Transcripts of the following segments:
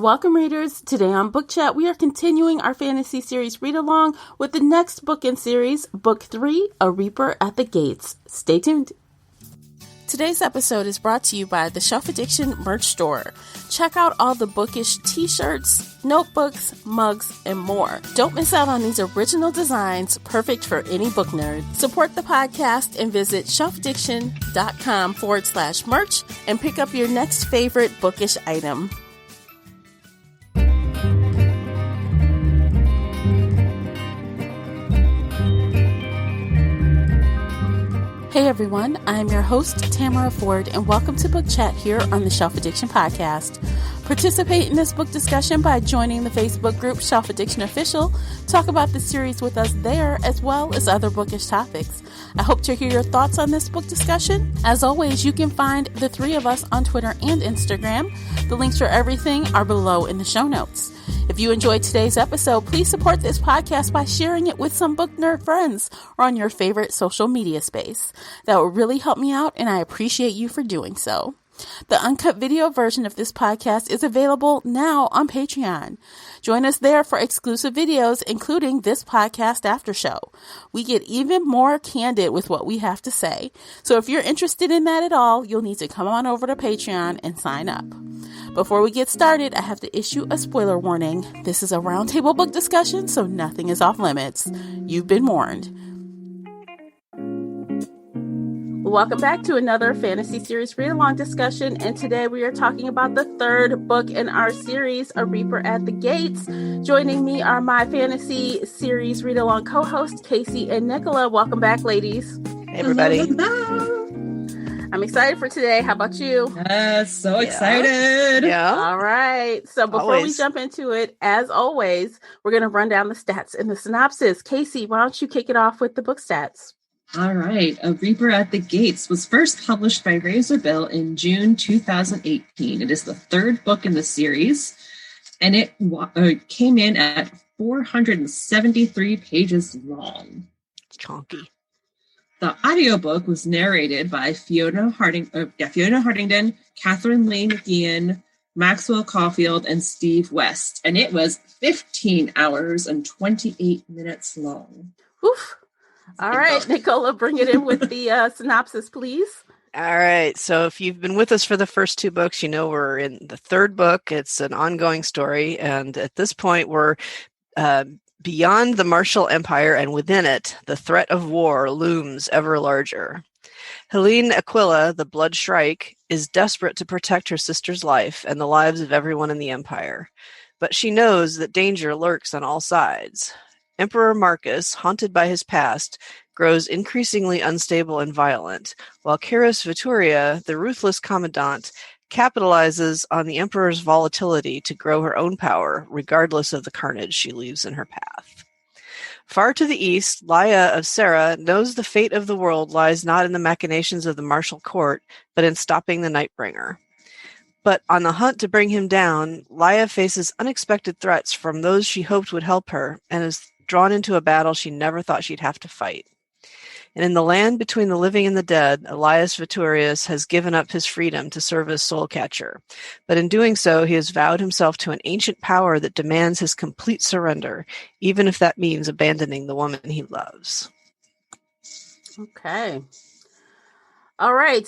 Welcome, readers. Today on Book Chat, we are continuing our fantasy series read-along with the next book in series, Book 3, A Reaper at the Gates. Stay tuned. Today's episode is brought to you by the Shelf Addiction merch store. Check out all the bookish t-shirts, notebooks, mugs, and more. Don't miss out on these original designs, perfect for any book nerd. Support the podcast and visit shelfaddiction.com/merch and pick up your next favorite bookish item. Hey everyone, I'm your host, Tamara Ford, and welcome to Book Chat here on the Shelf Addiction Podcast. Participate in this book discussion by joining the Facebook group Shelf Addiction Official. Talk about the series with us there, as well as other bookish topics. I hope to hear your thoughts on this book discussion. As always, you can find the three of us on Twitter and Instagram. The links for everything are below in the show notes. If you enjoyed today's episode, please support this podcast by sharing it with some book nerd friends or on your favorite social media space. That would really help me out, and I appreciate you for doing so. The uncut video version of this podcast is available now on Patreon. Join us there for exclusive videos, including this podcast after show. We get even more candid with what we have to say. So if you're interested in that at all, you'll need to come on over to Patreon and sign up. Before we get started, I have to issue a spoiler warning. This is a roundtable book discussion, so nothing is off limits. You've been warned. Welcome back to another fantasy series read-along discussion, and today we are talking about the third book in our series, A Reaper at the Gates. Joining me are my fantasy series read-along co-hosts, Casey and Nicola. Welcome back, ladies. Hey, everybody. I'm excited for today. How about you? Yes, so excited. Yeah. All right. So before we jump into it, as always, we're going to run down the stats and the synopsis. Casey, why don't you kick it off with the book stats? All right. A Reaper at the Gates was first published by Razorbill in June 2018. It is the third book in the series, and it came in at 473 pages long. It's chonky. The audiobook was narrated by Fiona Hardington, Catherine Lee McGeehan, Maxwell Caulfield, and Steve West, and it was 15 hours and 28 minutes long. Oof. All right, Nicola, bring it in with the synopsis, please. All right. So if you've been with us for the first two books, you know we're in the third book. It's an ongoing story. And at this point, we're beyond the Martial Empire, and within it, the threat of war looms ever larger. Helene Aquila, the Blood Shrike, is desperate to protect her sister's life and the lives of everyone in the Empire. But she knows that danger lurks on all sides. Emperor Marcus, haunted by his past, grows increasingly unstable and violent, while Kiris Vituria, the ruthless commandant, capitalizes on the Emperor's volatility to grow her own power, regardless of the carnage she leaves in her path. Far to the east, Laia of Serra knows the fate of the world lies not in the machinations of the martial court, but in stopping the Nightbringer. But on the hunt to bring him down, Laia faces unexpected threats from those she hoped would help her, and is drawn into a battle she never thought she'd have to fight. And in the land between the living and the dead, Elias Viturius has given up his freedom to serve as soul catcher. But in doing so, he has vowed himself to an ancient power that demands his complete surrender, even if that means abandoning the woman he loves. Okay. All right.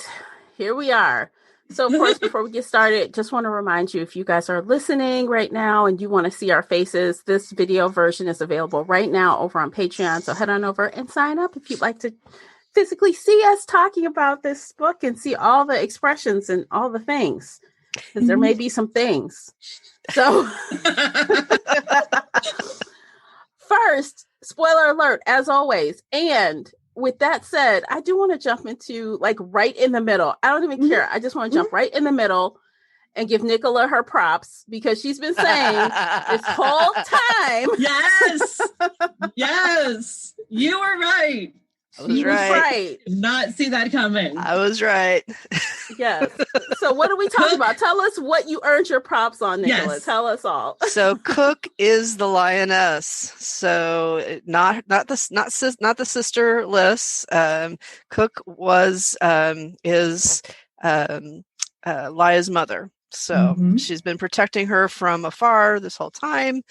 Here we are. So first, before we get started, just want to remind you, if you guys are listening right now and you want to see our faces, this video version is available right now over on Patreon. So head on over and sign up if you'd like to physically see us talking about this book and see all the expressions and all the things, because there may be some things. So first, spoiler alert, as always. And with that said, I do want to jump into like right in the middle. I don't even care. I just want to jump right in the middle and give Nicola her props, because she's been saying this whole time. Yes. Yes. You were right. I was right. Did not see that coming. I was right. Yes. So what are we talking about? Tell us what you earned your props on, Nicola. Yes. Tell us all. So Cook is the lioness. So not the sister Liz. Cook is Lia's mother. So she's been protecting her from afar this whole time.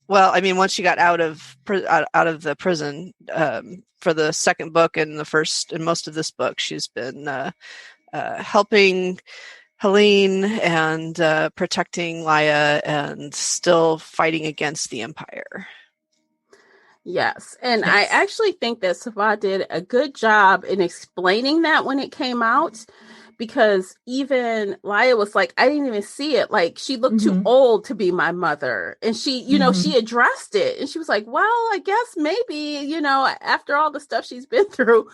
Well, I mean, once she got out of the prison for the second book and the first and most of this book, she's been helping Helene and protecting Laia and still fighting against the Empire. Yes. And I actually think that Sava did a good job in explaining that when it came out, because even Laia was like, I didn't even see it. Like, she looked too old to be my mother. And she, you know, she addressed it. And she was like, well, I guess maybe, you know, after all the stuff she's been through,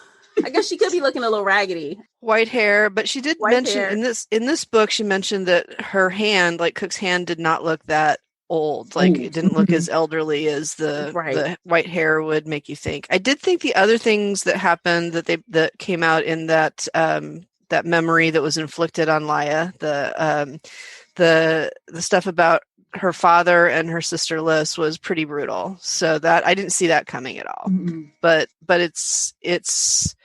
I guess she could be looking a little raggedy. White hair, but she did mention in this book, she mentioned that her hand, like Cook's hand, did not look that old. Like it didn't look as elderly as the white hair would make you think. I did think the other things that happened that came out in that that memory that was inflicted on Laia, the stuff about her father and her sister Liz was pretty brutal. So that I didn't see that coming at all. But it's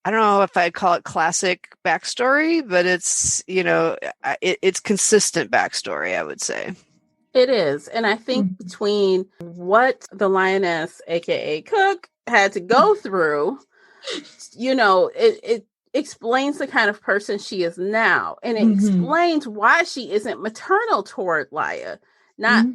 I don't know if I'd call it classic backstory, but it's, you know, it's consistent backstory, I would say. It is. And I think between what the lioness, aka Cook, had to go through, you know, it explains the kind of person she is now. And it explains why she isn't maternal toward Laia. Not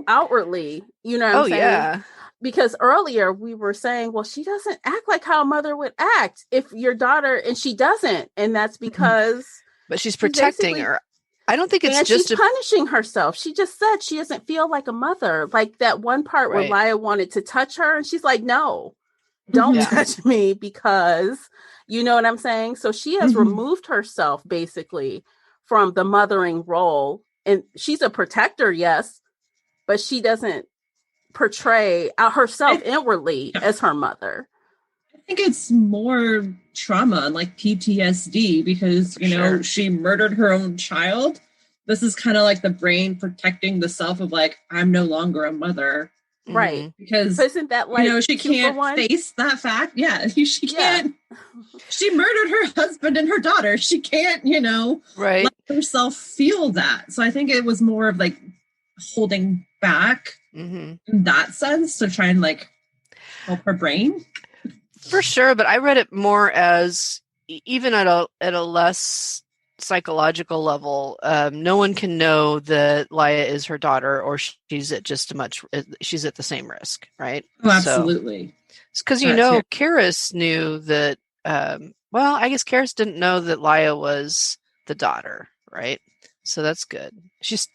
outwardly, you know what I'm saying? Yeah. Because earlier we were saying, well, she doesn't act like how a mother would act if your daughter, and she doesn't. And that's because... But she's protecting her. I don't think it's just... she's punishing herself. She just said she doesn't feel like a mother. Like that one part where Laia wanted to touch her and she's like, no, don't touch me, because you know what I'm saying? So she has removed herself basically from the mothering role. And she's a protector, yes, but she doesn't portray herself inwardly as her mother. I think it's more trauma and like PTSD because, you know, she murdered her own child. This is kind of like the brain protecting the self of like, I'm no longer a mother. Right. Because isn't that like, you know, she can't face that fact. Yeah. She can't. She murdered her husband and her daughter. She can't, you know, let herself feel that. So I think it was more of like holding back in that sense to try and like help her brain. For sure, but I read it more as even at a less psychological level. No one can know that Laia is her daughter, or she's at she's at the same risk, right? Oh, absolutely. Because you know, Karis knew that. Well, I guess Karis didn't know that Laia was the daughter, right? So that's good.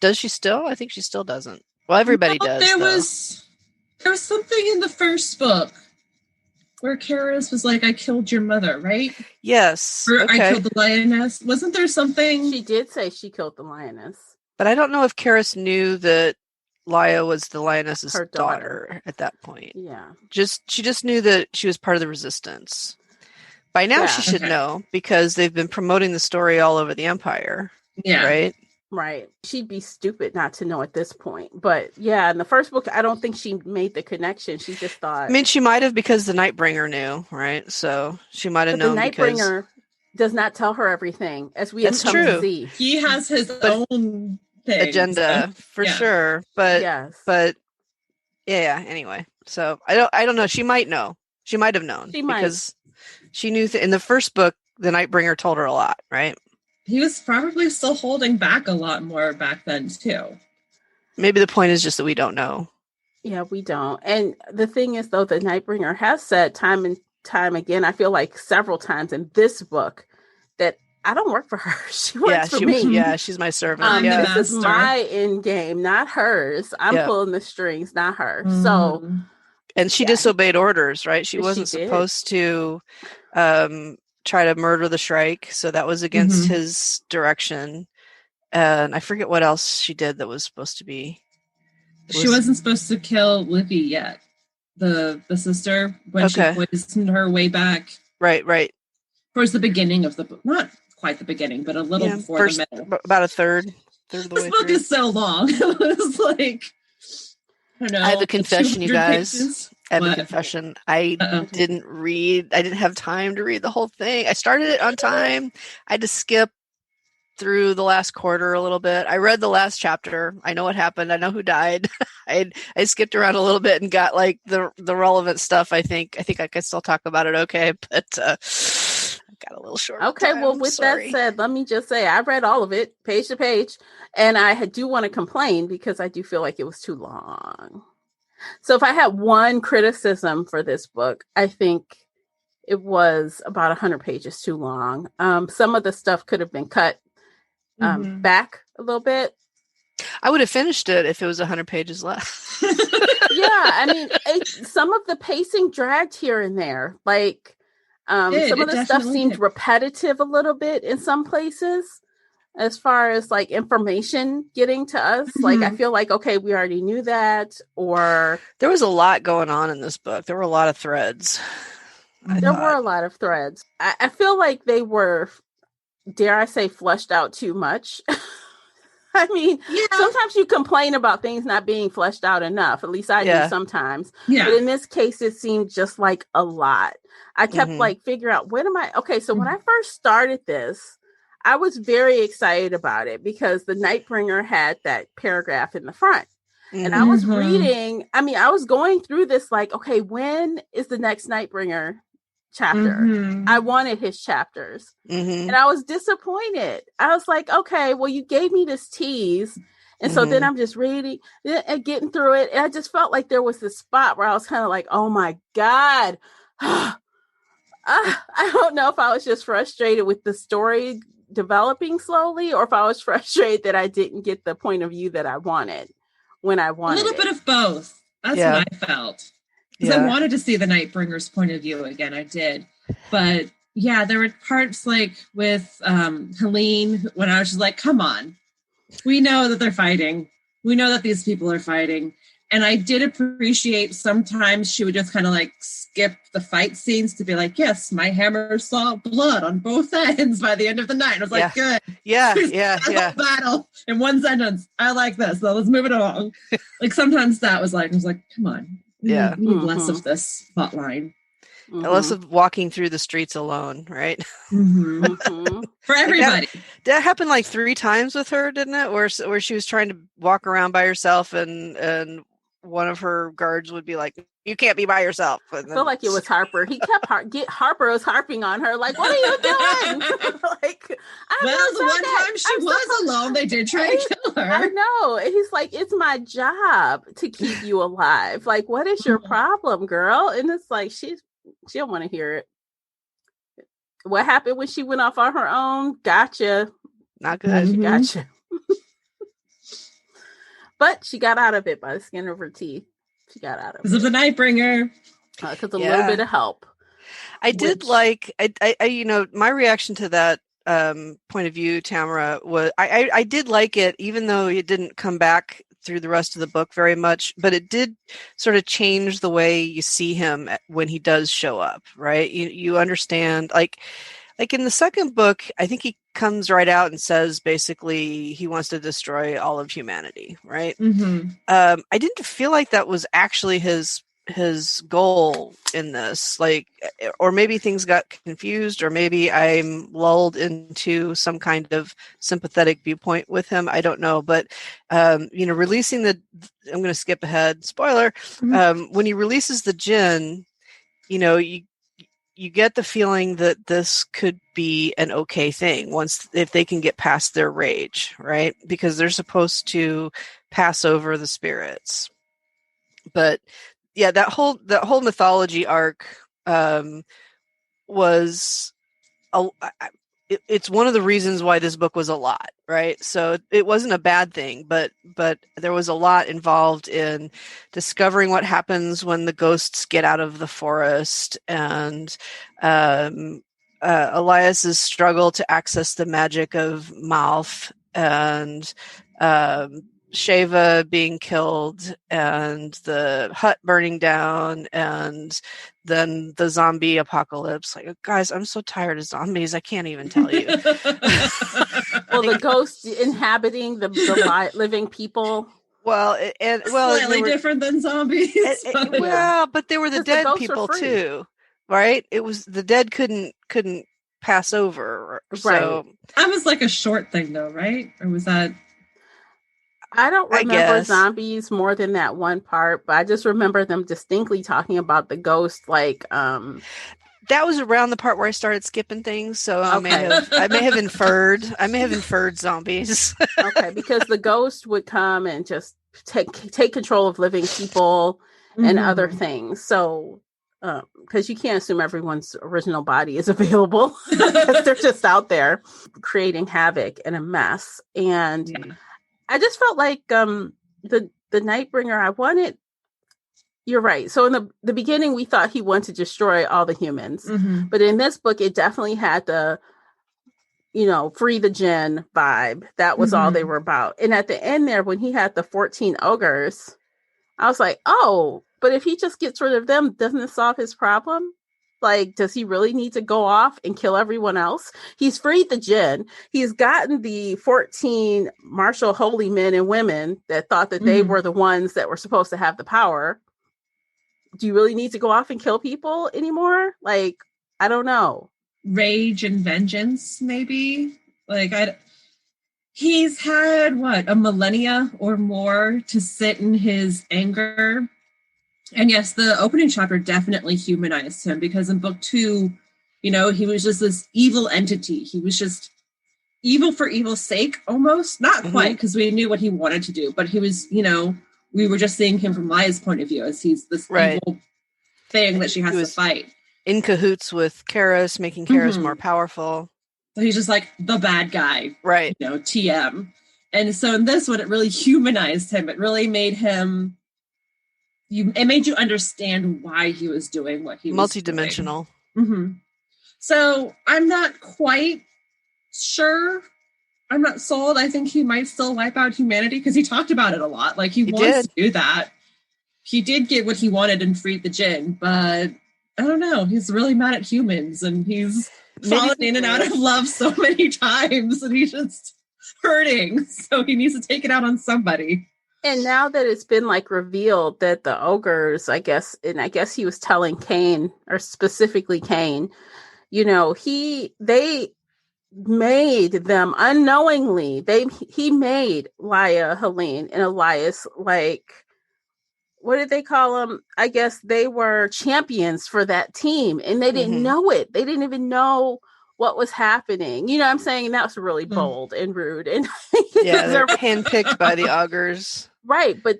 Does she still? I think she still doesn't. Well, everybody does. There was something in the first book where Karis was like, I killed your mother, right? Yes. Or I killed the lioness. Wasn't there something? She did say she killed the lioness. But I don't know if Karis knew that Laia was the lioness's her daughter at that point. Yeah. She just knew that she was part of the resistance. By now she should know, because they've been promoting the story all over the Empire. Yeah. Right? Right. She'd be stupid not to know at this point. But yeah, in the first book, I don't think she made the connection. She just thought... I mean, she might have, because the Nightbringer knew, right? So she might have known the Nightbringer does not tell her everything, as we have come to see. He has his own agenda, for sure. But anyway. So I don't know. She might know. She might have known. Because she knew in the first book, the Nightbringer told her a lot, right? He was probably still holding back a lot more back then, too. Maybe the point is just that we don't know. Yeah, we don't. And the thing is, though, the Nightbringer has said time and time again, I feel like several times in this book, that I don't work for her. She works for me. Yeah, she's my servant. This is my end game, not hers. I'm pulling the strings, not her. So... And she disobeyed orders, right? She wasn't supposed to... try to murder the Shrike, so that was against his direction. And I forget what else she did that was supposed to be. She wasn't supposed to kill Livy yet, the sister, when she poisoned her way back. Right. Towards the beginning of the book, not quite the beginning, but a little before the middle. About a third of the way. This book is so long. It was like, I don't know. I have a confession, you guys. Pages. I have a confession. I didn't have time to read the whole thing. I started it on time. I had to skip through the last quarter a little bit. I read the last chapter. I know what happened. I know who died. I skipped around a little bit and got like the relevant stuff. I think I can still talk about it. Okay, but I got a little short. Okay, time. well, with that said, let me just say I read all of it, page to page, and I do want to complain because I do feel like it was too long. So if I had one criticism for this book, I think it was about 100 pages too long. Some of the stuff could have been cut back a little bit. I would have finished it if it was 100 pages less. Yeah, I mean, some of the pacing dragged here and there. Like, some of the stuff seemed repetitive a little bit in some places as far as like information getting to us. Like, I feel like, okay, we already knew that, or... There was a lot going on in this book. There were a lot of threads. There were a lot of threads. I feel like they were, dare I say, fleshed out too much. I mean, sometimes you complain about things not being fleshed out enough. At least I do sometimes. Yeah. But in this case, it seemed just like a lot. I kept like figuring out, when am I? Okay, so when I first started this, I was very excited about it because the Nightbringer had that paragraph in the front. And I was reading, I mean, I was going through this like, okay, when is the next Nightbringer chapter? I wanted his chapters. And I was disappointed. I was like, okay, well, you gave me this tease. And so then I'm just reading and getting through it. And I just felt like there was this spot where I was kind of like, oh my God. I don't know if I was just frustrated with the story developing slowly or if I was frustrated that I didn't get the point of view that I wanted when I wanted a little bit of both. That's what I felt. Because I wanted to see the Nightbringer's point of view again. I did. But yeah, there were parts like with Helene when I was just like, come on. We know that they're fighting. We know that these people are fighting. And I did appreciate sometimes she would just kind of like skip the fight scenes to be like, yes, my hammer saw blood on both ends by the end of the night. I was like, good. Yeah. Battle in one sentence. I like this. So let's move it along. Like sometimes that was like, I was like, come on. We need less of this plot line. Less of walking through the streets alone, right? For everybody. That happened like 3 times with her, didn't it? Where she was trying to walk around by herself and one of her guards would be like, you can't be by yourself. I feel like it was Harper. He kept Harper was harping on her like, what are you doing? Like, the one time she was alone, they did try to kill her. I know. And he's like, it's my job to keep you alive. Like, what is your problem, girl? And it's like, she don't want to hear it. What happened when she went off on her own? Gotcha. Not good. Gotcha. But she got out of it by the skin of her teeth. She got out of it. Because of the Nightbringer. Because a little bit of help. I did like, my reaction to that point of view, Tamara, was I did like it, even though it didn't come back through the rest of the book very much, but it did sort of change the way you see him when he does show up, right? You understand, like in the second book, I think he comes right out and says basically he wants to destroy all of humanity, right? I didn't feel like that was actually his goal in this, like, or maybe things got confused, or maybe I'm lulled into some kind of sympathetic viewpoint with him. I don't know, but releasing I'm going to skip ahead. Spoiler. When he releases the djinn, you get the feeling that this could be an okay thing if they can get past their rage, right? Because they're supposed to pass over the spirits. But yeah, that whole mythology arc was it's one of the reasons why this book was a lot, right? So it wasn't a bad thing, but there was a lot involved in discovering what happens when the ghosts get out of the forest, and Elias's struggle to access the magic of Malf, and Sheva being killed, and the hut burning down, and then the zombie apocalypse. Like, guys, I'm so tired of zombies. I can't even tell you. Well, the ghosts inhabiting the living people. Slightly different than zombies. But they were the dead people too, right? It was the dead couldn't pass over. Right. So that was like a short thing though, right? Or was that? I don't I remember guess. zombies more than that one part, but I just remember them distinctly talking about the ghost, like, that was around the part where I started skipping things, so I may Okay. have inferred zombies. Okay, because the ghost would come and just take control of living people and other things. So, because you can't assume everyone's original body is available, because they're just out there creating havoc and a mess. And Yeah. I just felt like the Nightbringer. I wanted. You're right. So in the beginning, we thought he wanted to destroy all the humans, but in this book, it definitely had the free the djinn vibe. That was all they were about. And at the end there, when he had the 14 ogres, I was like, oh, but if he just gets rid of them, doesn't it solve his problem? Like, does he really need to go off and kill everyone else? He's freed the djinn. He's gotten the 14 martial holy men and women that thought that they were the ones that were supposed to have the power. Do you really need to go off and kill people anymore? Like, I don't know. Rage and vengeance, maybe. Like he's had a millennia or more to sit in his anger. And yes, the opening chapter definitely humanized him, because in book 2, he was just this evil entity. He was just evil for evil's sake, almost. Not quite, because we knew what he wanted to do, but he was, we were just seeing him from Maya's point of view as he's this evil thing that she has to fight. In cahoots with Karis, making Karis more powerful. So he's just like the bad guy, right? TM. And so in this one, it really humanized him. It really made him. It made you understand why he was doing what he was doing. Multidimensional. So I'm not quite sure. I'm not sold. I think he might still wipe out humanity, because he talked about it a lot. Like he wants to do that. He did get what he wanted and freed the djinn, but I don't know. He's really mad at humans, and he's fallen in and out of love so many times, and he's just hurting. So he needs to take it out on somebody. And now that it's been like revealed that the ogres, I guess he was telling Cain, or specifically Cain, they made them unknowingly. He made Laia, Helene, and Elias, like, what did they call them? I guess they were champions for that team, and they didn't know it. They didn't even know what was happening. You know what I'm saying? And that was really bold and rude. And they're handpicked by the augurs. Right. But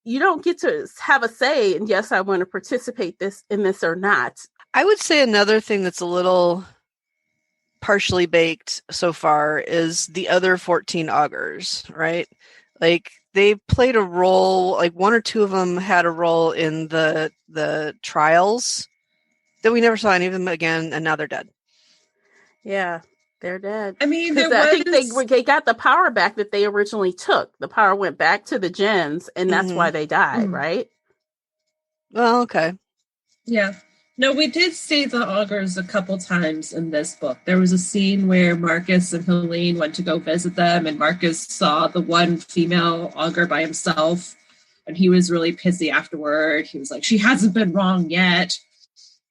you don't get to have a say in, yes, I want to participate in this or not. I would say another thing that's a little partially baked so far is the other 14 augurs, right? Like, they played a role, like one or two of them had a role in the trials that we never saw any of them again, and now they're dead. Yeah, they're dead. I mean, I think they got the power back that they originally took. The power went back to the djinns, and that's why they died, right? Well, okay. Yeah. No, we did see the augurs a couple times in this book. There was a scene where Marcus and Helene went to go visit them, and Marcus saw the one female augur by himself, and he was really pissy afterward. He was like, she hasn't been wrong yet.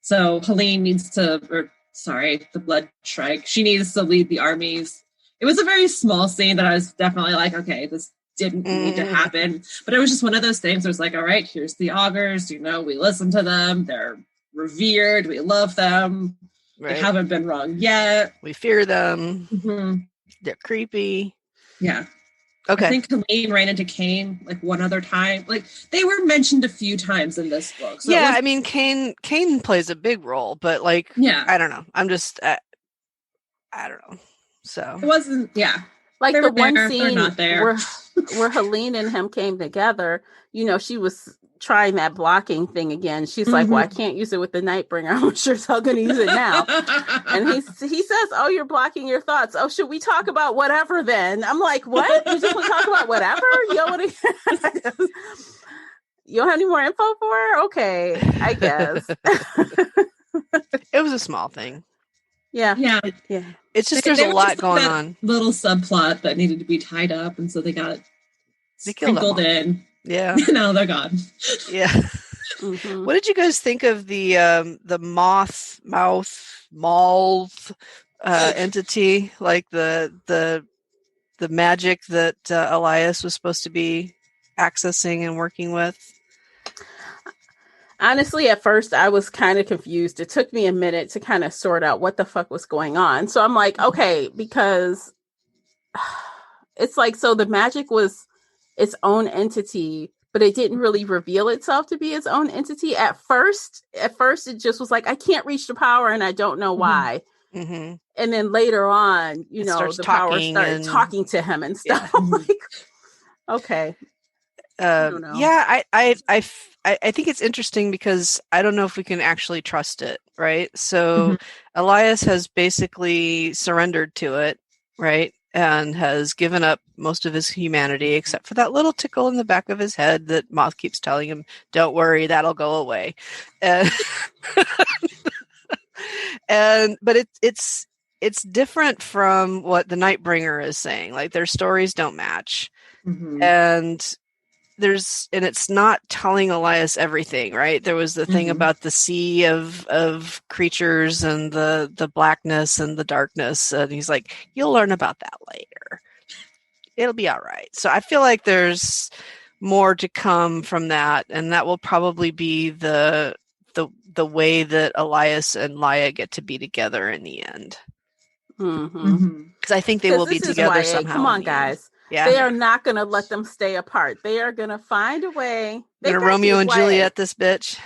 So Helene needs to, the Blood Shrike, she needs to lead the armies. It was a very small scene that I was definitely like, okay, this didn't need to happen. But it was just one of those things where it's like, all right, here's the augurs, we listen to them, they're revered, we love them, they haven't been wrong yet, we fear them, they're creepy. Okay. I think Helene ran into Cain like one other time. Like, they were mentioned a few times in this book. So I mean, Cain plays a big role, but like, I don't know, I'm just I don't know, so it wasn't like they the one there, scene not there. where Helene and him came together. She was trying that blocking thing again. She's like, well, I can't use it with the Nightbringer. I'm sure I'm going to use it now. And he says, oh, you're blocking your thoughts. Oh, should we talk about whatever then? I'm like, what? You just want to talk about whatever? You don't want to... You don't have any more info for her? Okay, I guess. It was a small thing. Yeah. It's just there's a lot going on. Little subplot that needed to be tied up, and so they got sprinkled in. Yeah. Now they're gone. Yeah. What did you guys think of the mouth mold entity, like the magic that Elias was supposed to be accessing and working with? Honestly, at first I was kind of confused. It took me a minute to kind of sort out what the fuck was going on. So I'm like, okay, because it's like, so the magic was its own entity, but it didn't really reveal itself to be its own entity at first. At first, it just was like, I can't reach the power and I don't know why. Mm-hmm. And then later on, you know, the power started talking to him and stuff. I'm like, okay. I don't know. Yeah, I think it's interesting because I don't know if we can actually trust it, right? So Elias has basically surrendered to it, right? And has given up most of his humanity except for that little tickle in the back of his head that Moth keeps telling him, don't worry, that'll go away. And but it's different from what the Nightbringer is saying. Like, their stories don't match. And it's not telling Elias everything, right? There was the thing about the sea of creatures and the blackness and the darkness, and he's like, you'll learn about that later. It'll be all right. So I feel like there's more to come from that, and that will probably be the way that Elias and Laia get to be together in the end. Because I think they will be together somehow. Come on, guys. Yeah. They are not going to let them stay apart. They are going to find a way. They're Romeo and Juliet this bitch.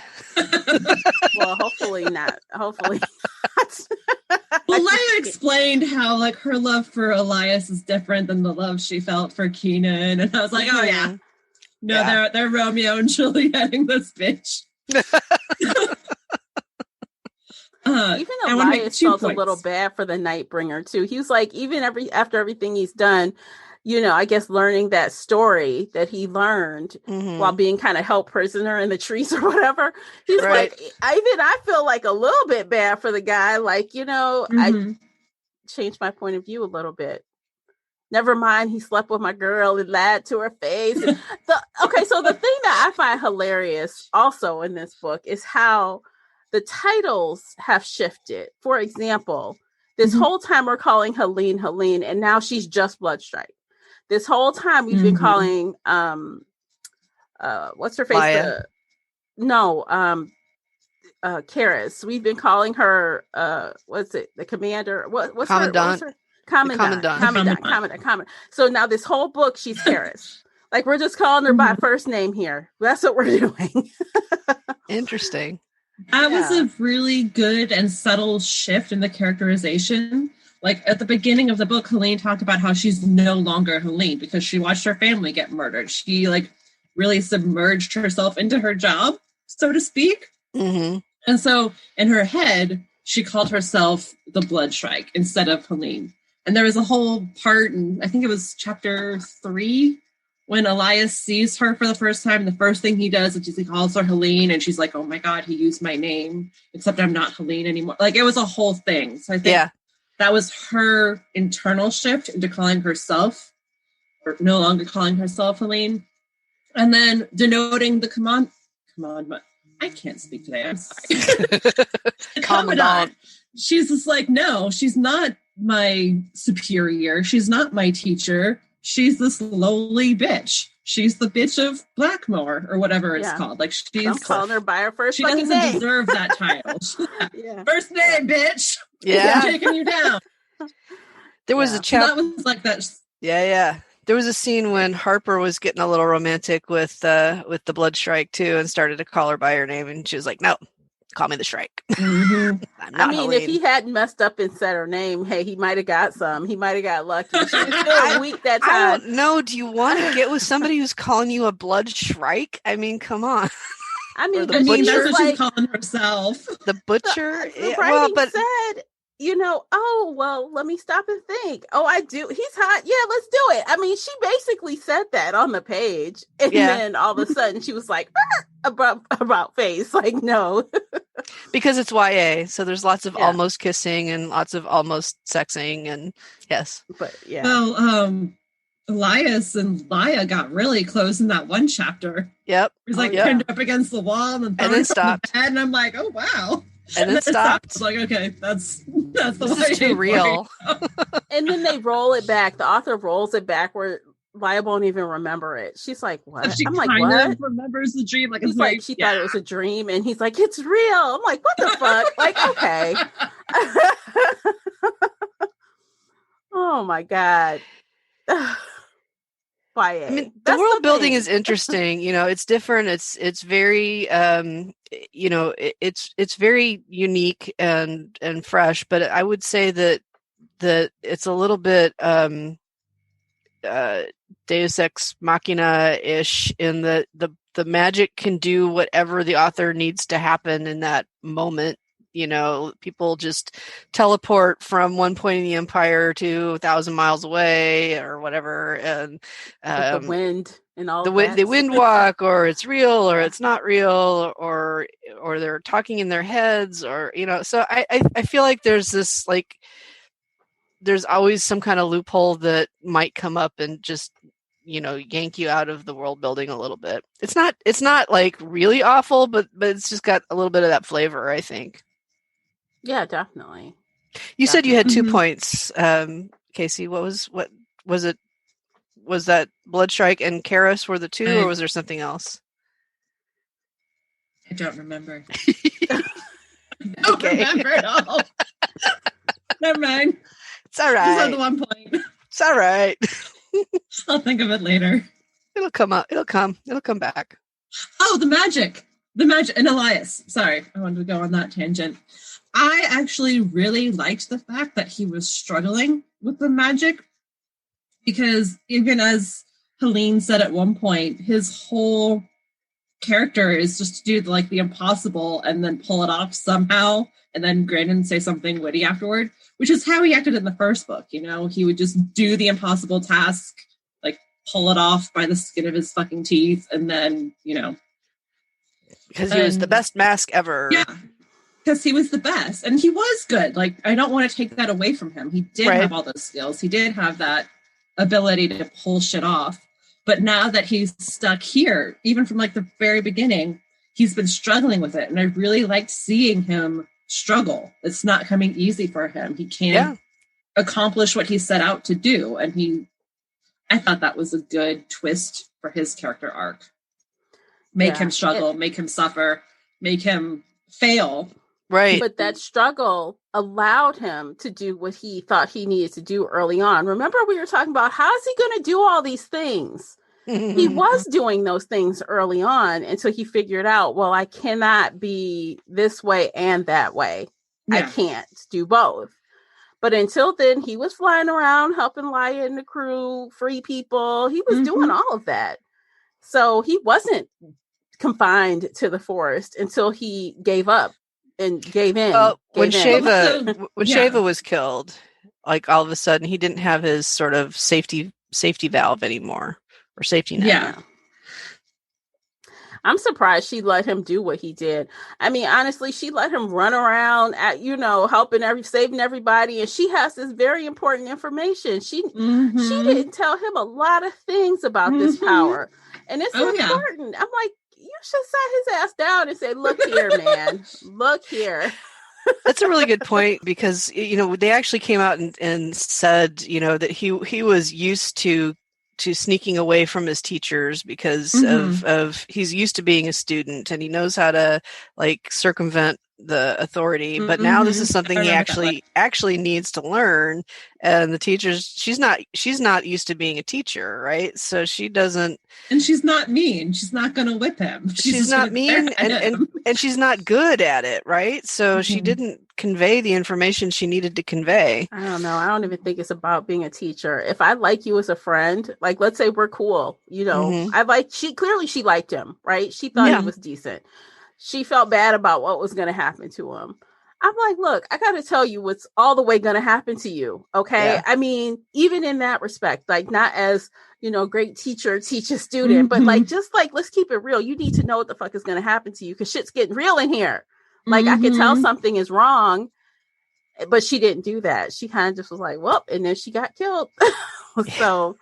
Well, hopefully not. Hopefully not. Well, Laia explained how, like, her love for Elias is different than the love she felt for Keenan. And I was like, oh, yeah. No, they're Romeo and Julieting this bitch. Even Elias felt a little bad for the Nightbringer, too. He was like, even after everything he's done, you know, I guess learning that story that he learned while being kind of held prisoner in the trees or whatever. He's like, I feel like a little bit bad for the guy. Like, you know, I changed my point of view a little bit. Never mind, he slept with my girl and lied to her face. So the thing that I find hilarious also in this book is how the titles have shifted. For example, this whole time we're calling Helene, and now she's just Bloodstrike. This whole time we've been calling what's her face? Karis. We've been calling her what's it? The commander. What's Commandant? Her Commandant. So now this whole book she's Karis. Like, we're just calling her by first name here. That's what we're doing. Interesting. That was a really good and subtle shift in the characterization. Like, at the beginning of the book, Helene talked about how she's no longer Helene because she watched her family get murdered. She, like, really submerged herself into her job, so to speak. And so in her head, she called herself the Bloodstrike instead of Helene. And there was a whole part, in, I think it was chapter 3, when Elias sees her for the first time. The first thing he does is he calls her Helene, and she's like, oh my God, he used my name, except I'm not Helene anymore. Like, it was a whole thing. So I think that was her internal shift into calling herself, or no longer calling herself Helene. And then denoting the commandment. I can't speak today. I'm sorry. Commandant. She's just like, no, she's not my superior. She's not my teacher. She's this lowly bitch. She's the bitch of Blackmore or whatever it's called. Like, she's calling her by her first she fucking doesn't name. deserve that title. First name, bitch. I'm taking you down. There was a chapter. So that was like that. There was a scene when Harper was getting a little romantic with the Bloodstrike too, and started to call her by her name, and she was like, "No, call me the Shrike." I'm not Helene. If he hadn't messed up and said her name, hey, he might have got some. He might have got lucky. She was still weak that time. I don't know. Do you want to get with somebody who's calling you a Bloodstrike? I mean, come on. I mean, that's what she's calling herself. The butcher. The writing said, you know, oh, well, let me stop and think. Oh, I do. He's hot. Yeah, let's do it. I mean, she basically said that on the page. And then all of a sudden she was like, about face. Like, no. Because it's YA. So there's lots of almost kissing and lots of almost sexing. And yes. But Well, Elias and Laia got really close in that one chapter. Yep. He's like pinned up against the wall and then stopped. The bed, and I'm like, oh, wow. And then stopped. It's like, okay, that's the This way is too real. And then they roll it back. The author rolls it back where Laya won't even remember it. She's like, what? She I'm like, kind what? of remembers the dream. Like, He's it's like, she thought it was a dream. And he's like, it's real. I'm like, what the fuck? Like, okay. Oh my God. I mean, the world building is interesting. It's different. It's very, it's very unique and fresh. But I would say that it's a little bit Deus Ex Machina-ish in the magic can do whatever the author needs to happen in that moment. People just teleport from one point in the empire to 1,000 miles away or whatever. And the wind and all the wind walk, or it's real or it's not real, or they're talking in their heads, or, so I feel like there's this, like, there's always some kind of loophole that might come up and just, yank you out of the world building a little bit. It's not like really awful, but it's just got a little bit of that flavor, I think. Yeah, definitely. You said you had 2 points, Casey. What was it? Was that Bloodstrike and Karis were the 2, or was there something else? I don't remember. I don't remember at all. Never mind. It's all right. Just had the 1 point. It's all right. I'll think of it later. It'll come up. It'll come back. Oh, the magic and Elias. Sorry, I wanted to go on that tangent. I actually really liked the fact that he was struggling with the magic, because even as Helene said at one point, his whole character is just to do like the impossible and then pull it off somehow, and then grin and say something witty afterward, which is how he acted in the first book. He would just do the impossible task, like pull it off by the skin of his fucking teeth, and then, because he was the best mask ever. Yeah. Because he was the best, and he was good. Like, I don't want to take that away from him. He did have all those skills. He did have that ability to pull shit off. But now that he's stuck here, even from like the very beginning, he's been struggling with it. And I really liked seeing him struggle. It's not coming easy for him. He can't accomplish what he set out to do. And I thought that was a good twist for his character arc. Make him struggle, make him suffer, make him fail. Right. But that struggle allowed him to do what he thought he needed to do early on. Remember, we were talking about, how is he going to do all these things? He was doing those things early on until he figured out, well, I cannot be this way and that way. Yeah. I can't do both. But until then, he was flying around, helping Laya and the crew, free people. He was doing all of that. So he wasn't confined to the forest until he gave up. And gave in. When Sheva was killed, like all of a sudden he didn't have his sort of safety valve anymore, or safety net. Yeah. I'm surprised she let him do what he did. I mean, honestly, she let him run around at, helping saving everybody, and she has this very important information. She didn't tell him a lot of things about this power, and it's important. I'm like, you should set his ass down and say, look here, man, look here. That's a really good point, because, they actually came out and said, that he was used to sneaking away from his teachers because of he's used to being a student, and he knows how to like circumvent the authority. But now this is something he actually needs to learn. And the teachers, she's not used to being a teacher, right? So she doesn't. And she's not mean. She's not going to whip him. She's not mean, and she's not good at it, right? So she didn't convey the information she needed to convey. I don't know. I don't even think it's about being a teacher. If I like you as a friend, like let's say we're cool, she liked him, right? She thought he was decent. She felt bad about what was going to happen to him. I'm like, look, I got to tell you what's all the way going to happen to you. Okay. Yeah. I mean, even in that respect, like not as, great teacher, teach a student, but like, just like, let's keep it real. You need to know what the fuck is going to happen to you, because shit's getting real in here. Like I could tell something is wrong, but she didn't do that. She kind of just was like, well, and then she got killed. So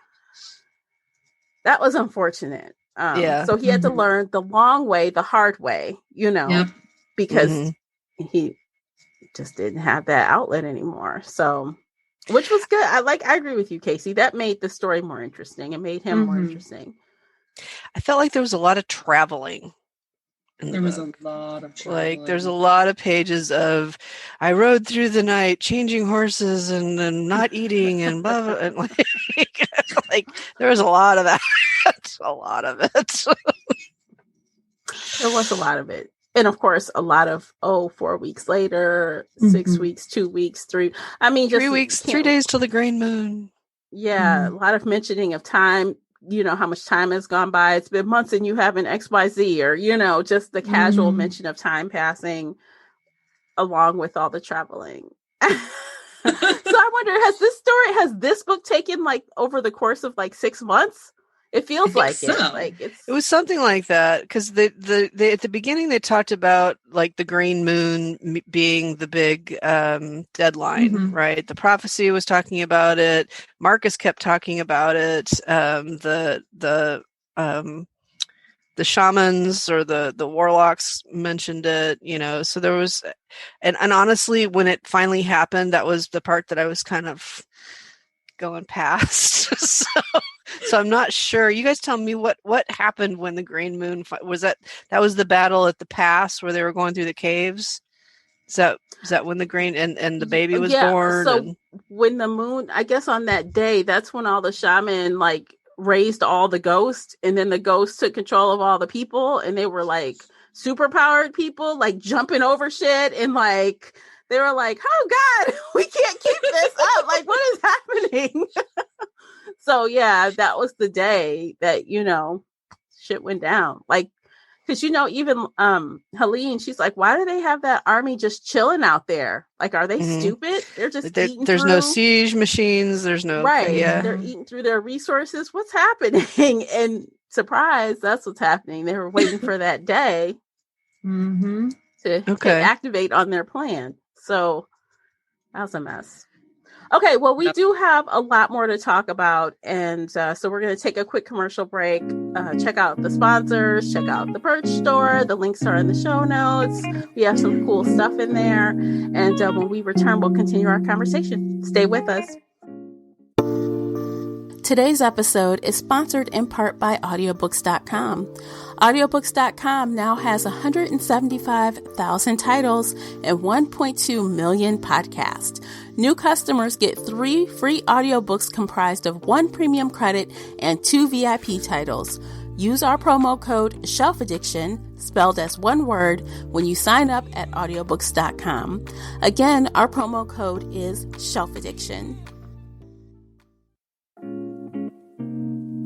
that was unfortunate. So he had to learn the long way, the hard way, because he just didn't have that outlet anymore. So, which was good. I agree with you, Casey. That made the story more interesting. It made him more interesting. I felt like there was a lot of traveling. There was a lot of traveling. Like, there's a lot of pages of, I rode through the night changing horses and not eating and blah, blah, and like there was a lot of that. A lot of it. There was a lot of it. And of course, a lot of 4 weeks later, 6 weeks, 2 weeks, 3. I mean, 3 weeks, 3 days till the green moon. Yeah, a lot of mentioning of time. You know how much time has gone by. It's been months and you haven't XYZ, or just the casual mention of time passing along with all the traveling. So I wonder, has this book taken like over the course of like 6 months? It feels like so. It was something like that, because they at the beginning they talked about like the green moon being the big deadline, right? The prophecy was talking about it. Marcus kept talking about it. The shamans or the warlocks mentioned it, so there was, and honestly, when it finally happened, that was the part that I was kind of going past. So I'm not sure. You guys tell me what happened when the green moon was. That was the battle at the pass where they were going through the caves. Is that when the green and the baby was born? So when the moon, I guess on that day, that's when all the shaman like raised all the ghosts, and then the ghosts took control of all the people, and they were like super powered people, like jumping over shit, and like they were like, oh God, we can't keep this up. Like, what is happening? So yeah, that was the day that, shit went down. Like, because, even Helene, she's like, why do they have that army just chilling out there? Like, are they stupid? They're just eating there's through. No siege machines. There's no right. Yeah. They're eating through their resources. What's happening? And surprise, that's what's happening. They were waiting for that day to activate on their plan. So that was a mess. Okay, well, we do have a lot more to talk about, and so we're going to take a quick commercial break, check out the sponsors, check out the merch store. The links are in the show notes. We have some cool stuff in there, and when we return, we'll continue our conversation. Stay with us. Today's episode is sponsored in part by audiobooks.com. Audiobooks.com now has 175,000 titles and 1.2 million podcasts. New customers get 3 free audiobooks comprised of 1 premium credit and 2 VIP titles. Use our promo code SHELFADDICTION, spelled as one word, when you sign up at audiobooks.com. Again, our promo code is SHELFADDICTION.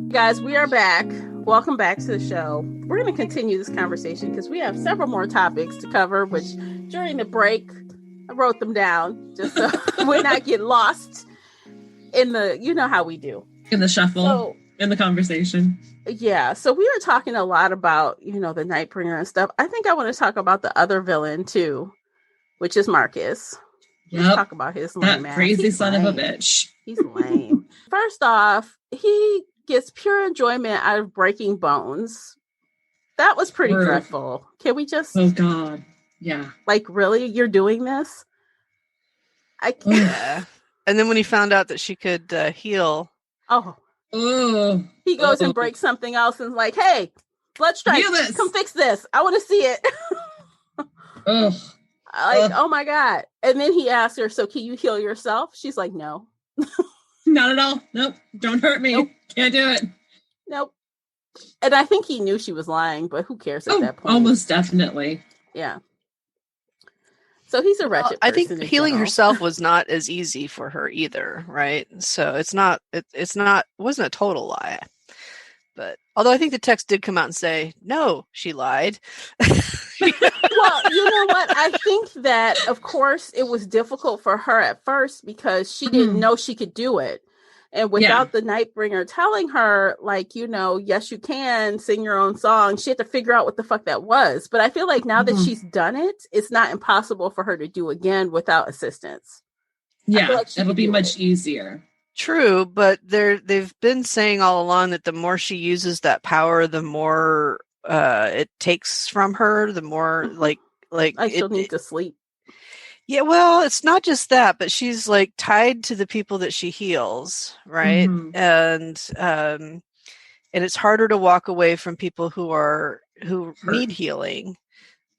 Guys, we are back. Welcome back to the show. We're going to continue this conversation because we have several more topics to cover, which during the break, I wrote them down just so we're not get lost in the, how we do. In the shuffle, in the conversation. Yeah. So we were talking a lot about, the Nightbringer and stuff. I think I want to talk about the other villain too, which is Marcus. Let's talk about his lame ass. Crazy son of a bitch. He's lame. First off, he gets pure enjoyment out of breaking bones. That was pretty dreadful. Can we just... Oh, God. Yeah. Like, really? You're doing this? I can't. Yeah. And then when he found out that she could heal... He goes and breaks something else and is like, hey, blood strike, come fix this. I want to see it. Oh, my God. And then he asks her, so can you heal yourself? She's like, no. Not at all. Nope. Don't hurt me. Nope. Can't do it. Nope. And I think he knew she was lying, but who cares at that point? Almost definitely. Yeah. So he's a wretched person. I think healing herself was not as easy for her either, right? So it wasn't a total lie. But although I think the text did come out and say, no, she lied. Well, you know what? I think that, of course, it was difficult for her at first because she didn't know she could do it. And without the Nightbringer telling her, like, yes, you can sing your own song, she had to figure out what the fuck that was. But I feel like now that she's done it, it's not impossible for her to do again without assistance. Yeah, like it'll be much easier. True, but they've been saying all along that the more she uses that power, the more it takes from her, the more like she'll need to sleep. Yeah, well, it's not just that, but she's like tied to the people that she heals, right? Mhm. And it's harder to walk away from people who need healing.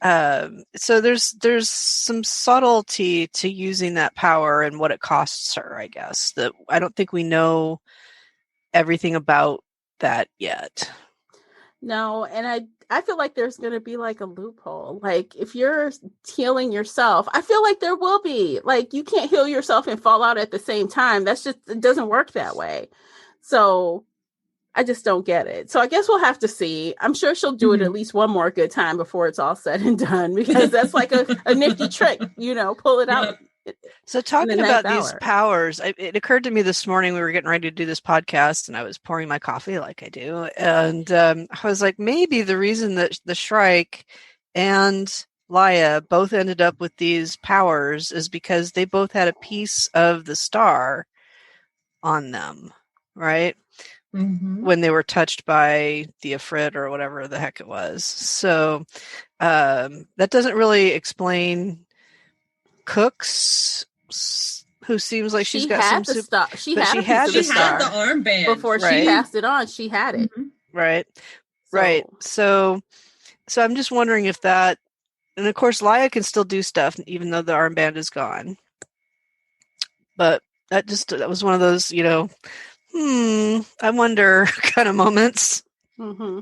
So there's some subtlety to using that power and what it costs her, I guess. That I don't think we know everything about that yet. No, and I feel like there's going to be like a loophole. Like if you're healing yourself, I feel like there will be. Like you can't heal yourself and fall out at the same time. It doesn't work that way. So I just don't get it. So I guess we'll have to see. I'm sure she'll do it at least one more good time before it's all said and done, because that's like a nifty trick, pull it out. So talking about these powers, it occurred to me this morning, we were getting ready to do this podcast and I was pouring my coffee like I do. And I was like, maybe the reason that the Shrike and Laia both ended up with these powers is because they both had a piece of the star on them, right? Mm-hmm. When they were touched by the Ifrit or whatever the heck it was. So that doesn't really explain Cook's, who seems like she's got some star. She had the armband before she passed it on. She had it. Right. Right. So I'm just wondering if that, and of course Laia can still do stuff even though the armband is gone. But that was one of those, I wonder kind of moments. Mm-hmm.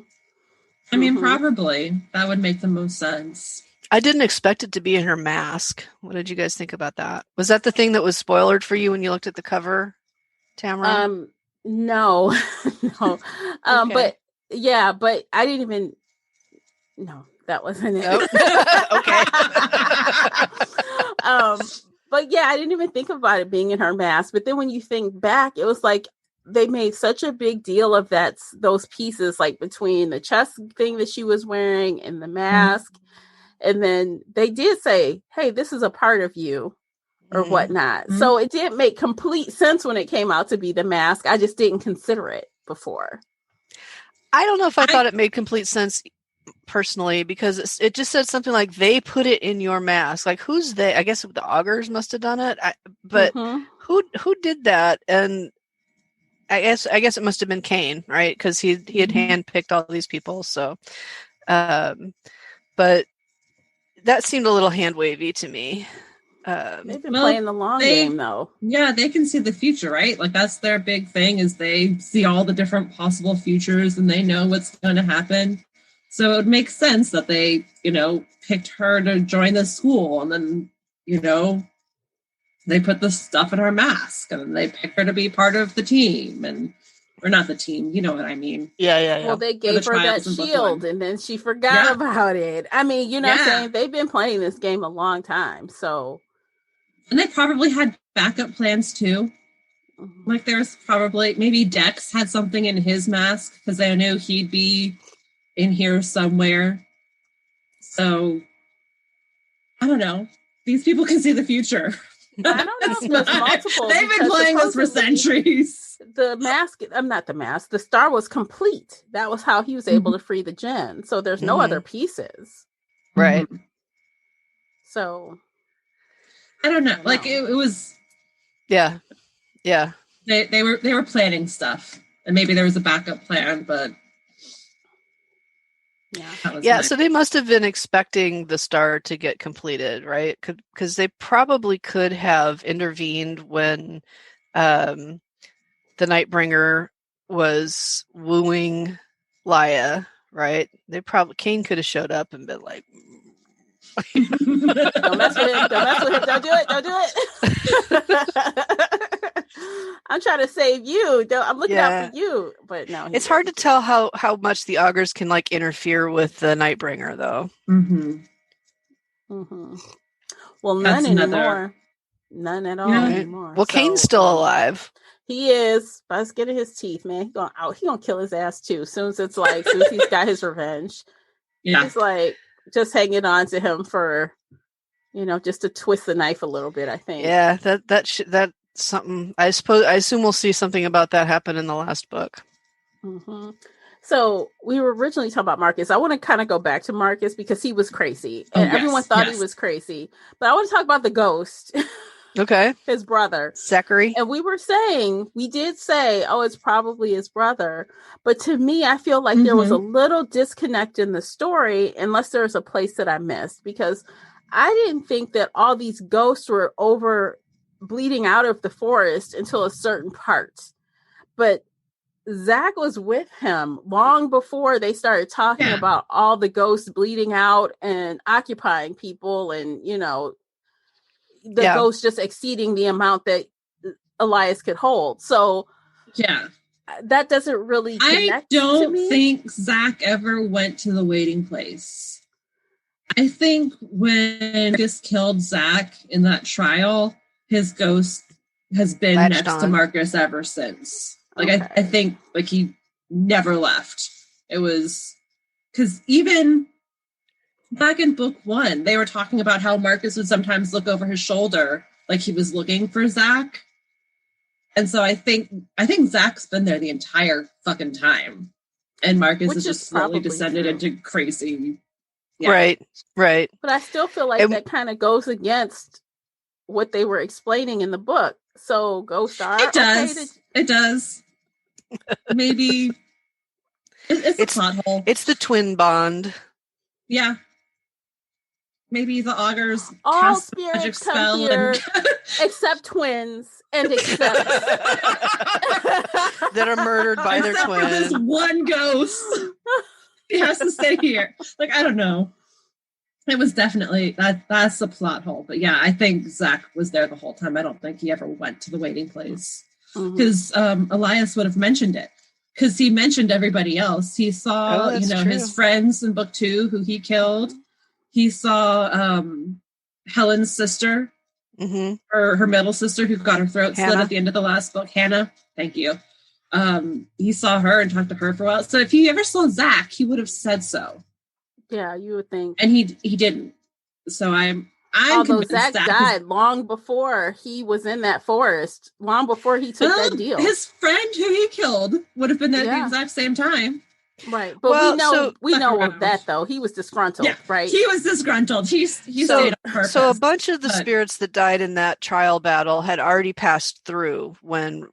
I mean, probably that would make the most sense. I didn't expect it to be in her mask. What did you guys think about that? Was that the thing that was spoilered for you when you looked at the cover, Tamara? No, no. Okay. But I didn't even. No, that wasn't it. Nope. Okay. But yeah, I didn't even think about it being in her mask. But then when you think back, it was like they made such a big deal of those pieces, like between the chest thing that she was wearing and the mask. Mm-hmm. And then they did say, hey, this is a part of you or whatnot. Mm-hmm. So it did make complete sense when it came out to be the mask. I just didn't consider it before. I don't know if I thought it made complete sense personally, because it just said something like they put it in your mask. Like, who's they? I guess the augurs must have done it. But who did that? And I guess it must have been Cain, right? Because he had handpicked all these people. So, but that seemed a little hand wavy to me. They've been playing the long game, though. Yeah, they can see the future, right? Like that's their big thing, is they see all the different possible futures and they know what's going to happen. So it would make sense that they, picked her to join the school, and then, they put the stuff in her mask, and then they picked her to be part of the team, or not the team, you know what I mean? Yeah. Well, they gave her that shield, and then she forgot about it. I mean, what I'm saying? They've been playing this game a long time, so. And they probably had backup plans, too. Mm-hmm. Like, there's probably, maybe Dex had something in his mask, because they knew he'd be in here somewhere. So, I don't know. These people can see the future. I don't know if there's multiple. They've been playing this for centuries. The mask, not the mask, the star was complete. That was how he was able to free the Jinn. So there's no other pieces. Right. So. I don't know. Like it was. Yeah. They were planning stuff, and maybe there was a backup plan, but. Yeah, so they must have been expecting the star to get completed, right? Because they probably could have intervened when the Nightbringer was wooing Laia, right? Cain could have showed up and been like, don't mess with him, don't do it. I'm trying to save you. I'm looking out for you, but no. It's hard to tell how much the augurs can like interfere with the Nightbringer, though. Well, none anymore. None at all anymore. Well, Cain's still alive. He is. By the skin of his teeth, man. He's gonna kill his ass too. Soon as he's got his revenge. Yeah. He's like just hanging on to him for, just to twist the knife a little bit, I think. Yeah, that something. I assume we'll see something about that happen in the last book. So we were originally talking about Marcus. I want to kind of go back to Marcus because he was crazy and everyone thought he was crazy. But I want to talk about the ghost. Okay. His brother. Zachary. And we did say, oh, it's probably his brother. But to me, I feel like there was a little disconnect in the story unless there's a place that I missed. Because I didn't think that all these ghosts were over bleeding out of the forest until a certain part. But Zach was with him long before they started talking about all the ghosts bleeding out and occupying people and, you know, the ghosts just exceeding the amount that Elias could hold. So that doesn't really connect to me. I don't think Zach ever went to the waiting place. I think when Marcus killed Zach in that trial, his ghost has been next to Marcus ever since. Like, I think, like, he never left. It was... Because even back in book 1, they were talking about how Marcus would sometimes look over his shoulder like he was looking for Zach. And so I think Zach's been there the entire fucking time. And Marcus has just slowly descended into crazy. Yeah. Right. But I still feel like that kind of goes against what they were explaining in the book. So ghosts are... It does. It does. Maybe it's a plot hole. It's the twin bond. Yeah. Maybe the augurs all cast spirits magic come spell here except twins and except that are murdered by their twins. For this one ghost. He has to stay here. Like, I don't know. It was definitely that's a plot hole. But yeah, I think Zach was there the whole time. I don't think he ever went to the waiting place. Because Elias would have mentioned it. Because he mentioned everybody else. He saw, his friends in book 2 who he killed. He saw Helen's sister, or her middle sister who got her throat slit at the end of the last book. Hannah, thank you. He saw her and talked to her for a while. So if he ever saw Zach, he would have said so. Yeah, you would think. And he didn't. So I'm although Zach died long before he was in that forest, long before he took that deal. His friend who he killed would have been there at the exact same time. Right. But we know of that though. He was disgruntled, right? He was disgruntled. He stayed on purpose. So a bunch of the spirits that died in that trial battle had already passed through when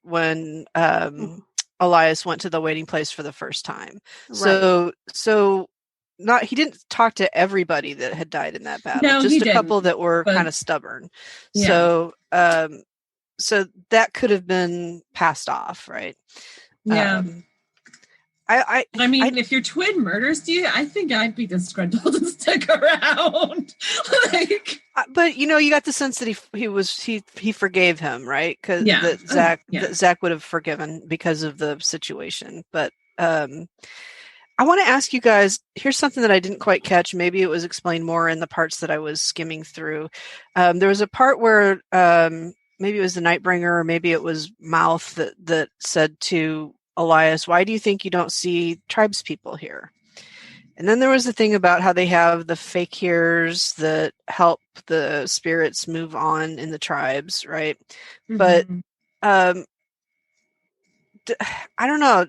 Elias went to the waiting place for the first time. Right. So he didn't talk to everybody that had died in that battle. No, just a couple that were kind of stubborn. Yeah. So that could have been passed off, right? Yeah. I mean, if your twin murders you, I think I'd be disgruntled and stick around. But you got the sense that he forgave him, right? Because Zach would have forgiven because of the situation. But I want to ask you guys, here's something that I didn't quite catch. Maybe it was explained more in the parts that I was skimming through. There was a part where maybe it was the Nightbringer or maybe it was Mouth that said to Elias, why do you think you don't see tribespeople here? And then there was the thing about how they have the fakirs that help the spirits move on in the tribes, right? But I don't know.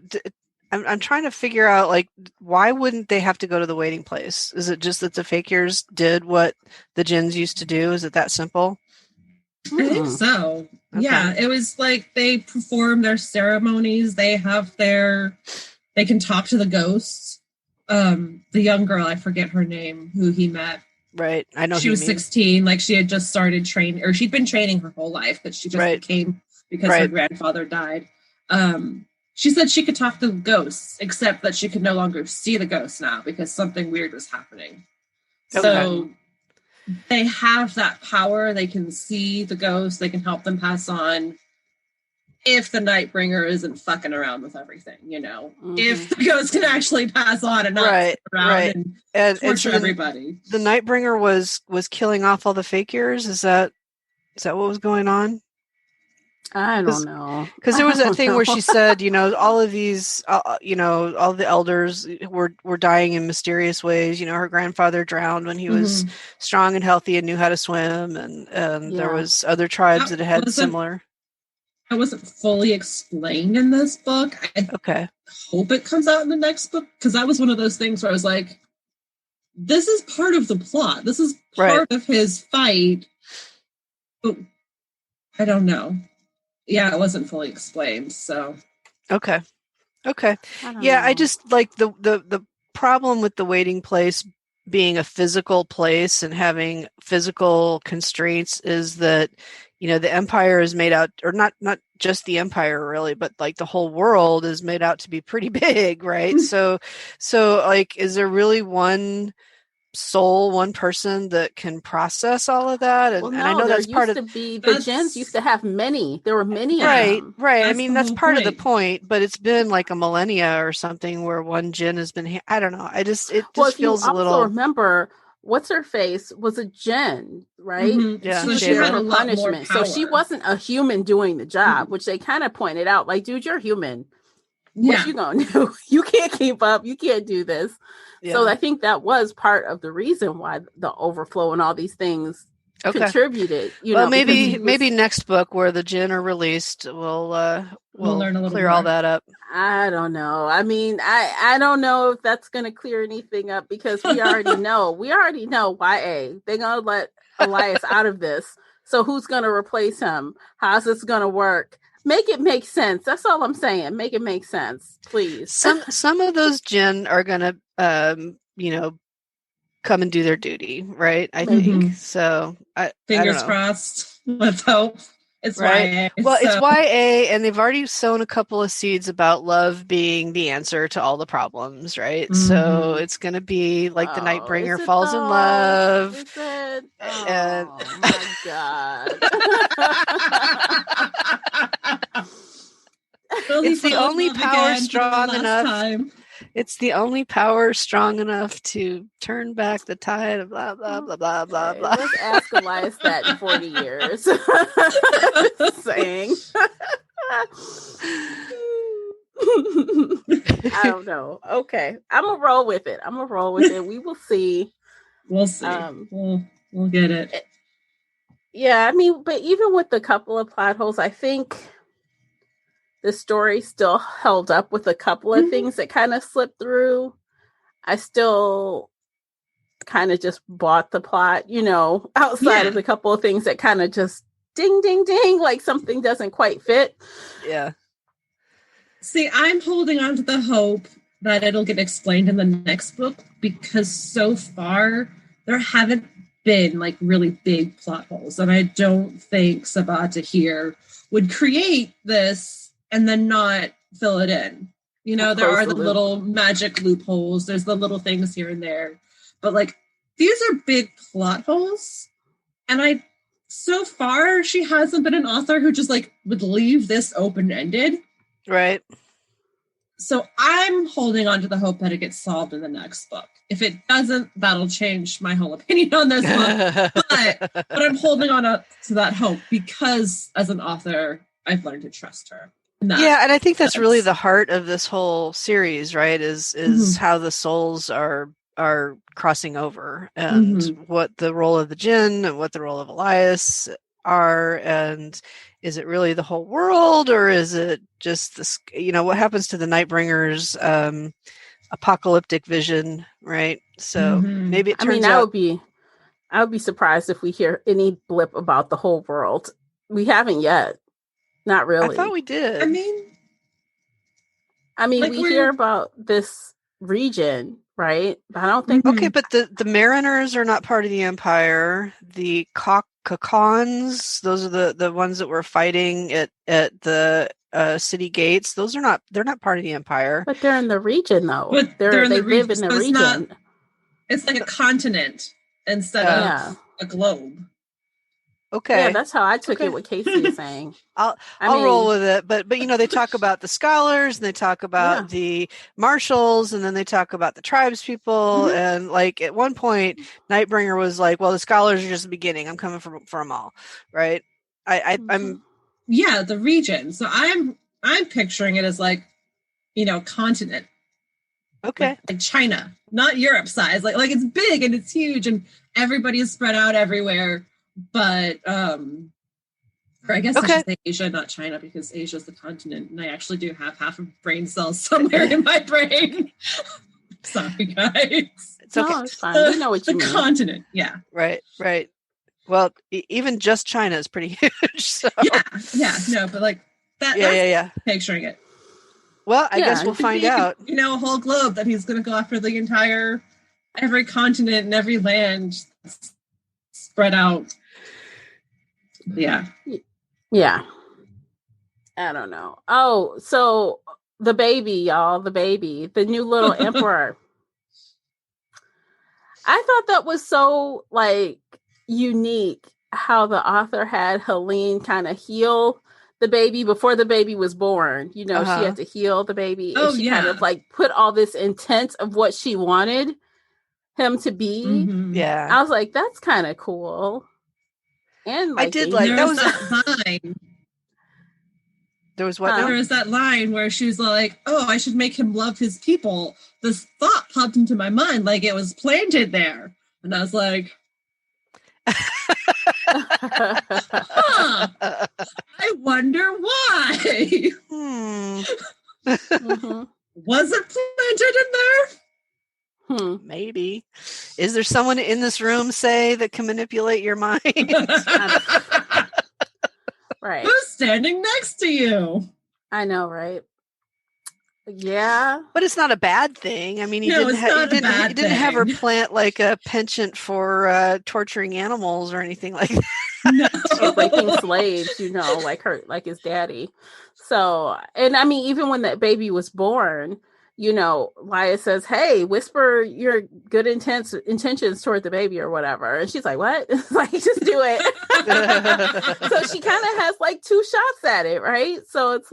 I'm trying to figure out, like, why wouldn't they have to go to the waiting place? Is it just that the fakirs did what the jinns used to do? Is it that simple? I think so. Okay. Yeah, it was like they perform their ceremonies. They can talk to the ghosts. The young girl, I forget her name, who he met. Right. I know she was 16. Like, she had just started training, or she'd been training her whole life, but she just became because her grandfather died. She said she could talk to ghosts, except that she could no longer see the ghosts now because something weird was happening. Okay. So they have that power. They can see the ghosts. They can help them pass on if the Nightbringer isn't fucking around with everything, If the ghost can actually pass on and not sit around and torture everybody. The Nightbringer was killing off all the fakirs? Is that what was going on? I don't know. Because there was that thing where she said, all of these, all the elders were dying in mysterious ways. Her grandfather drowned when he was strong and healthy and knew how to swim. And there was other tribes that had similar. It wasn't fully explained in this book. I hope it comes out in the next book, because that was one of those things where I was like, this is part of the plot. This is part of his fight. But I don't know. Yeah, it wasn't fully explained. So Okay. I just like the problem with the waiting place being a physical place and having physical constraints is that, the empire is made out, or not just the empire really, but like the whole world is made out to be pretty big, right? So like, is there really one soul, one person that can process all of that? And I know that's part of the gens used to have many. There were many of them. Right. I mean, that's part of the point, but it's been like a millennia or something where one gen has been. I don't know. It just feels a little. Also remember, what's her face was a gen, right? Mm-hmm. Yeah, so she had a punishment. So she wasn't a human doing the job, which they kind of pointed out. Like, dude, you're human. What you gonna do? You can't keep up. You can't do this. Yeah. So I think that was part of the reason why the overflow and all these things contributed. Maybe next book where the Jinn are released, we'll learn a little clear more. All that up. I don't know. I mean, I don't know if that's going to clear anything up, because we already know. We already know YA. They're going to let Elias out of this. So who's going to replace him? How's this going to work? Make it make sense. That's all I'm saying. Make it make sense, please. Some of those Jinn are going to come and do their duty, right? I think so. Fingers crossed. Let's hope. It's YA. Well, it's YA, and they've already sown a couple of seeds about love being the answer to all the problems, right? Mm-hmm. So it's going to be like the Nightbringer falls in love. Is it? Oh my God. It's the only power strong enough. It's the only power strong enough to turn back the tide of blah, blah, blah, blah, blah, blah. Let's ask Elias that in 40 years. Saying. I don't know. Okay. I'm going to roll with it. We will see. We'll see. We'll get it. Yeah, I mean, but even with the couple of plot holes, I think the story still held up with a couple of things that kind of slipped through. I still kind of just bought the plot, outside of the couple of things that kind of just ding, ding, ding, like something doesn't quite fit. Yeah. See, I'm holding on to the hope that it'll get explained in the next book, because so far there haven't been like really big plot holes. And I don't think Sabata here would create this and then not fill it in. There are the little magic loopholes. There's the little things here and there. But like, these are big plot holes. And so far, she hasn't been an author who just like would leave this open-ended. Right. So I'm holding on to the hope that it gets solved in the next book. If it doesn't, that'll change my whole opinion on this book. but I'm holding on to that hope, because as an author, I've learned to trust her. And I think that's really the heart of this whole series, right? Is how the souls are crossing over, and what the role of the Jinn and what the role of Elias are, and is it really the whole world, or is it just this? What happens to the Nightbringer's apocalyptic vision, right? So maybe it turns out. I would be surprised if we hear any blip about the whole world. We haven't yet. Not really. I thought we did. I mean, like we hear about this region, right? But I don't think. Okay, but the Mariners are not part of the Empire. The Kakons, those are the ones that were fighting at the city gates. Those are not. They're not part of the Empire. But they're in the region, though. But they live in the region. It's like a continent instead of a globe. Okay. Yeah, that's how I took it. What Casey is saying. I'll roll with it. But they talk about the scholars, and they talk about the marshals, and then they talk about the tribes people. And like at one point, Nightbringer was like, "Well, the scholars are just the beginning. I'm coming for them all." Right? I'm. Yeah, the region. So I'm picturing it as like, continent. Okay. Like China, not Europe size. Like it's big and it's huge, and everybody is spread out everywhere. But Or I guess I should say Asia, not China, because Asia is the continent, and I actually do have half of brain cells somewhere in my brain. Sorry, guys. It's okay. No, it's fine. We know what you mean. The continent, yeah. Right. Well, even just China is pretty huge. So. Yeah, no, but like that. Yeah. Picturing it. Well, I guess we'll find out. A whole globe that he's going to go after the every continent and every land spread out. Yeah. Yeah. I don't know. Oh, so the baby, y'all, the new little emperor. I thought that was so unique how the author had Helene kind of heal the baby before the baby was born. She had to heal the baby. And she kind of put all this intent of what she wanted him to be. Mm-hmm. Yeah. I was like, that's kind of cool. And I did like that was that line. There was what? There was that line where she's like, "Oh, I should make him love his people." This thought popped into my mind, like it was planted there, and I was like, "Huh? I wonder why." Mm-hmm. Was it planted in there? Maybe. Is there someone in this room, say, that can manipulate your mind? Right. Who's standing next to you? I know, right? Yeah. But it's not a bad thing. I mean, he didn't have her plant like a penchant for torturing animals or anything like that. No. Or raping slaves, like his daddy. So, and I mean, even when that baby was born, Laya says, "Hey, whisper your good intentions toward the baby or whatever." And she's like, "What?" Just do it. So she kind of has two shots at it, right? So it's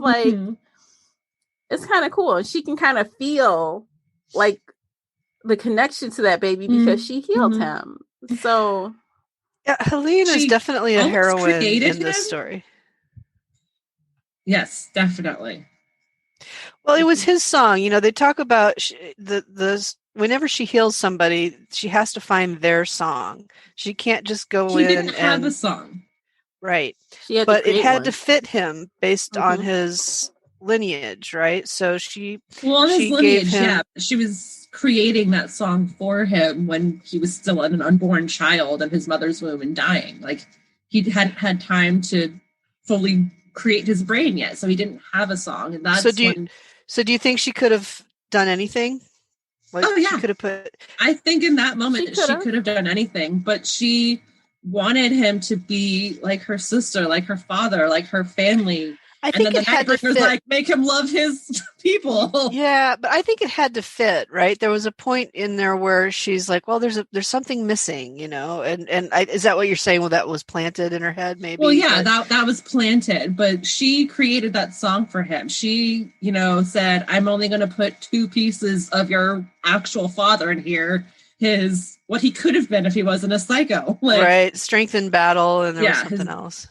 it's kind of cool. And she can kind of feel the connection to that baby because she healed him. So yeah, Helene is definitely a heroine in this story. Yes, definitely. Well, it was his song. They talk about whenever she heals somebody, she has to find their song. She can't just go in. He didn't have a song. Right. But it had to fit him based on his lineage, right? So she lineage, she was creating that song for him when he was still an unborn child in his mother's womb and dying. He hadn't had time to fully create his brain yet, so he didn't have a song. And that's so do you think she could have done anything? She could have put. I think in that moment she could have done anything, but she wanted him to be like her sister, like her father, like her family. I think it had to fit. Make him love his people. Yeah, but I think it had to fit, right? There was a point in there where she's like, "Well, there's something missing," and is that what you're saying? Well, that was planted in her head, maybe. Well, yeah, that was planted, but she created that song for him. She, said, "I'm only going to put 2 pieces of your actual father in here. What he could have been if he wasn't a psycho." Right, strength in battle, and there was something else.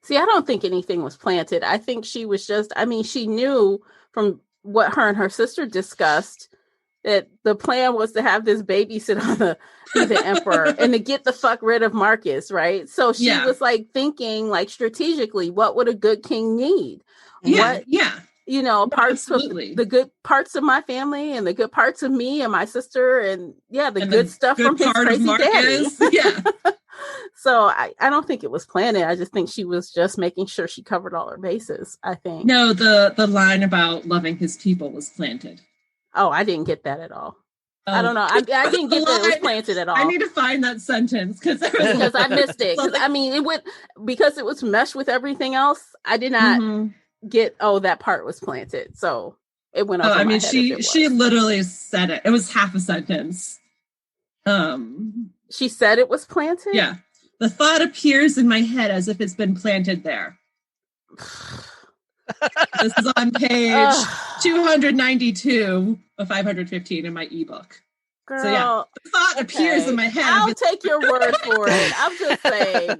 See, I don't think anything was planted. I think she was she knew from what her and her sister discussed that the plan was to have this baby be the emperor and to get the fuck rid of Marcus, right? So she was thinking strategically, what would a good king need? Parts of the good parts of my family and the good parts of me and my sister and the good stuff from his crazy daddy. Yeah. So I don't think it was planted. I just think she was just making sure she covered all her bases, I think. No, the line about loving his people was planted. Oh, I didn't get that at all. I don't know. I didn't get that it was planted at all. I need to find that sentence because I missed it. Because it was meshed with everything else. I did not get, that part was planted. So it went over my head. She literally said it. It was half a sentence. She said it was planted? Yeah. The thought appears in my head as if it's been planted there. This is on page 292 of 515 in my ebook. Girl, so the thought appears in my head. I'll take your word for it. I'm just saying.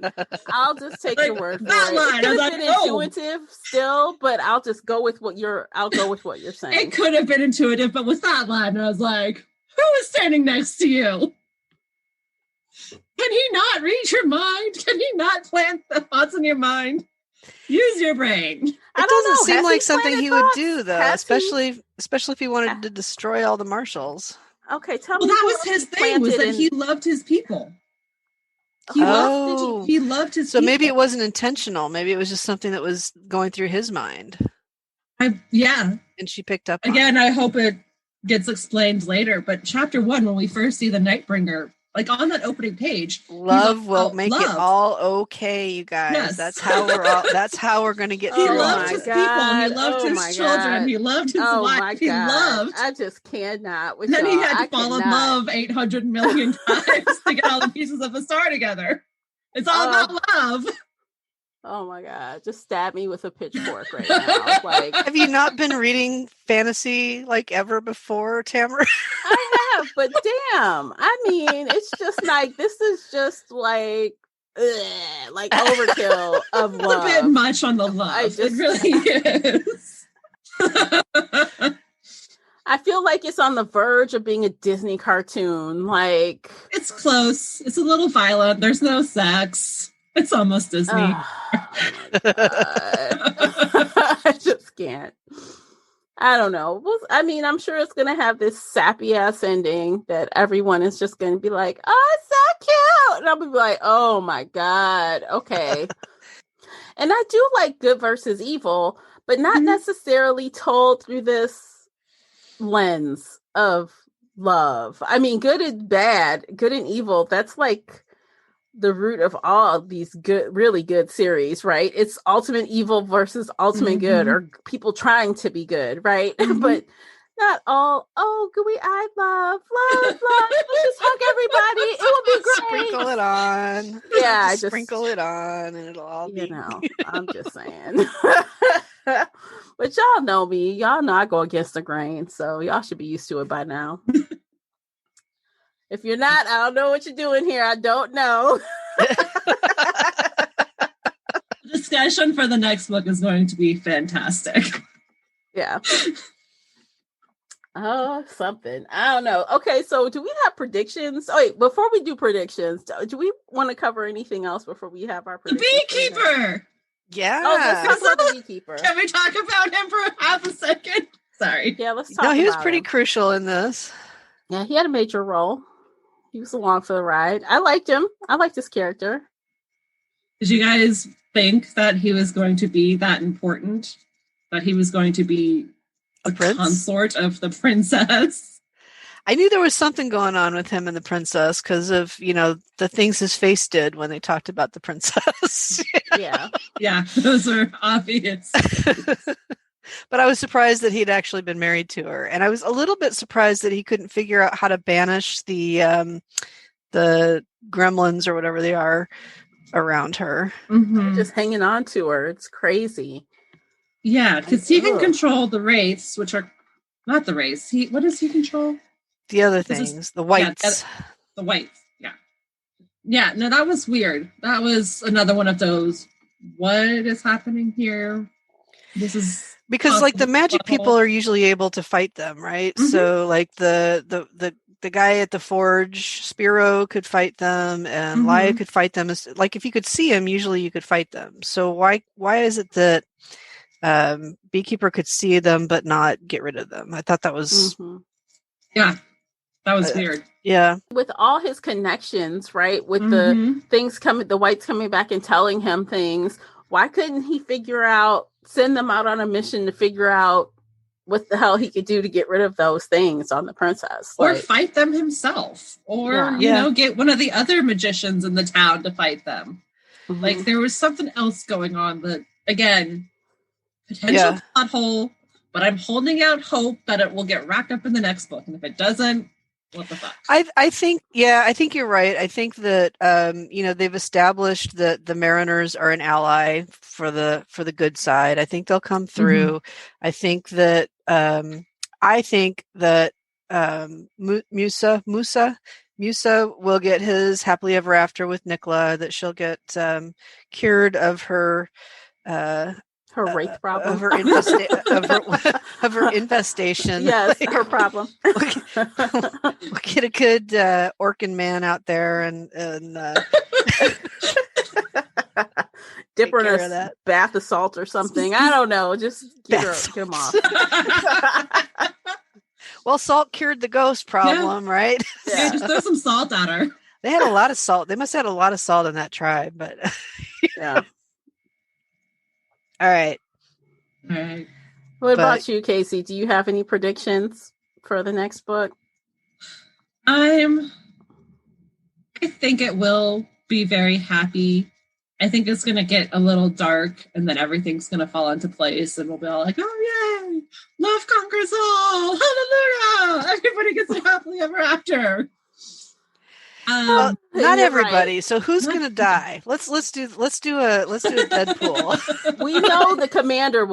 I'll just take your word for that it. Line, it could have been intuitive still, but I'll just go with what you're saying. It could have been intuitive, but with that line, I was like, who is standing next to you? Can he not read your mind? Can he not plant the thoughts in your mind? Use your brain. It doesn't seem like something he would do, though, especially if he wanted to destroy all the marshals. Okay, tell me. Well, that was his thing, was that he loved his people. He loved his so people. Maybe it wasn't intentional. Maybe it was just something that was going through his mind. And she picked up again, I hope it gets explained later, but chapter 1, when we first see the Nightbringer, like on that opening page, love will make it all okay, you guys. Yes. That's how we're going to get through. He loved his people. He loved his children. He loved his wife. He loved. I just cannot. Then he had to fall in love 800 million times to get all the pieces of the star together. It's all about love. Oh my God! Just stab me with a pitchfork right now. Like, have you not been reading fantasy like ever before, Tamara? I have, but damn, I mean, it's just like this is just like overkill of love. It's a bit much on the love. It really is. I feel like it's on the verge of being a Disney cartoon. Like, it's close. It's a little violent. There's no sex. It's almost Disney. Oh I just can't. I don't know. I mean, I'm sure it's going to have this sappy ass ending that everyone is just going to be like, oh, it's so cute. And I'll be like, oh my God. Okay. And I do like good versus evil, but not necessarily told through this lens of love. I mean, good and bad, good and evil. That's like the root of all these good, really good series, right? It's ultimate evil versus ultimate good, or people trying to be good, right? But not all, gooey eyed love. Let's just hug everybody. It will be great. Sprinkle it on. Yeah, just sprinkle it on and it'll all be. I'm just saying. But y'all know me. Y'all know I go against the grain, so y'all should be used to it by now. If you're not, I don't know what you're doing here. I don't know. The discussion for the next book is going to be fantastic. Yeah. Oh, something. I don't know. Okay, so do we have predictions? Oh, wait, before we do predictions, do we want to cover anything else before we have our predictions? The beekeeper! Yeah. Oh, let's talk about the beekeeper. Can we talk about him for half a second? Sorry. Yeah, let's talk about him. No, he was pretty crucial in this. Yeah, he had a major role. He was along for the ride. I liked him. I liked his character. Did you guys think that he was going to be that important? That he was going to be a consort of the princess? I knew there was something going on with him and the princess because of, the things his face did when they talked about the princess. Yeah. Yeah, those are obvious. But I was surprised that he'd actually been married to her. And I was a little bit surprised that he couldn't figure out how to banish the gremlins or whatever they are around her. Mm-hmm. Just hanging on to her. It's crazy. Yeah, because he can control the wraiths, which are not the wraiths. What does he control? The other things, the whites. Yeah, the whites, yeah. Yeah, no, that was weird. That was another one of those, what is happening here? This is... Because like the magic people are usually able to fight them, right? Mm-hmm. So like the guy at the forge, Spiro could fight them, and Laia could fight them. Like if you could see him, usually you could fight them. So why is it that Beekeeper could see them but not get rid of them? I thought that was yeah, that was weird. Yeah, with all his connections, right? With the things the whites coming back and telling him things. Why couldn't he send them out on a mission to figure out what the hell he could do to get rid of those things on the princess? Or fight them himself. Or, get one of the other magicians in the town to fight them. Mm-hmm. Like, there was something else going on that, again, potential plot hole, but I'm holding out hope that it will get wrapped up in the next book. And if it doesn't, what the fuck? I think you're right. I think that they've established that the Mariners are an ally for the good side. I think they'll come through. I think that Musa will get his happily ever after with Nicola. That she'll get cured of her Her wraith problem. Of her, of her infestation. Yes, her problem. We'll get a good Orkin man out there and dip her in a bath of salt or something. I don't know. Just get him off. Well, salt cured the ghost problem, right? Yeah, just throw some salt at her. They had a lot of salt. They must have had a lot of salt in that tribe, but yeah. All right. What about you, Casey? Do you have any predictions for the next book? I think it will be very happy. I think it's going to get a little dark, and then everything's going to fall into place, and we'll be all like, oh, yay! Love conquers all! Hallelujah! Everybody gets a happily ever after. Not everybody. Right. So who's going to die? Let's do a Deadpool. We know the commander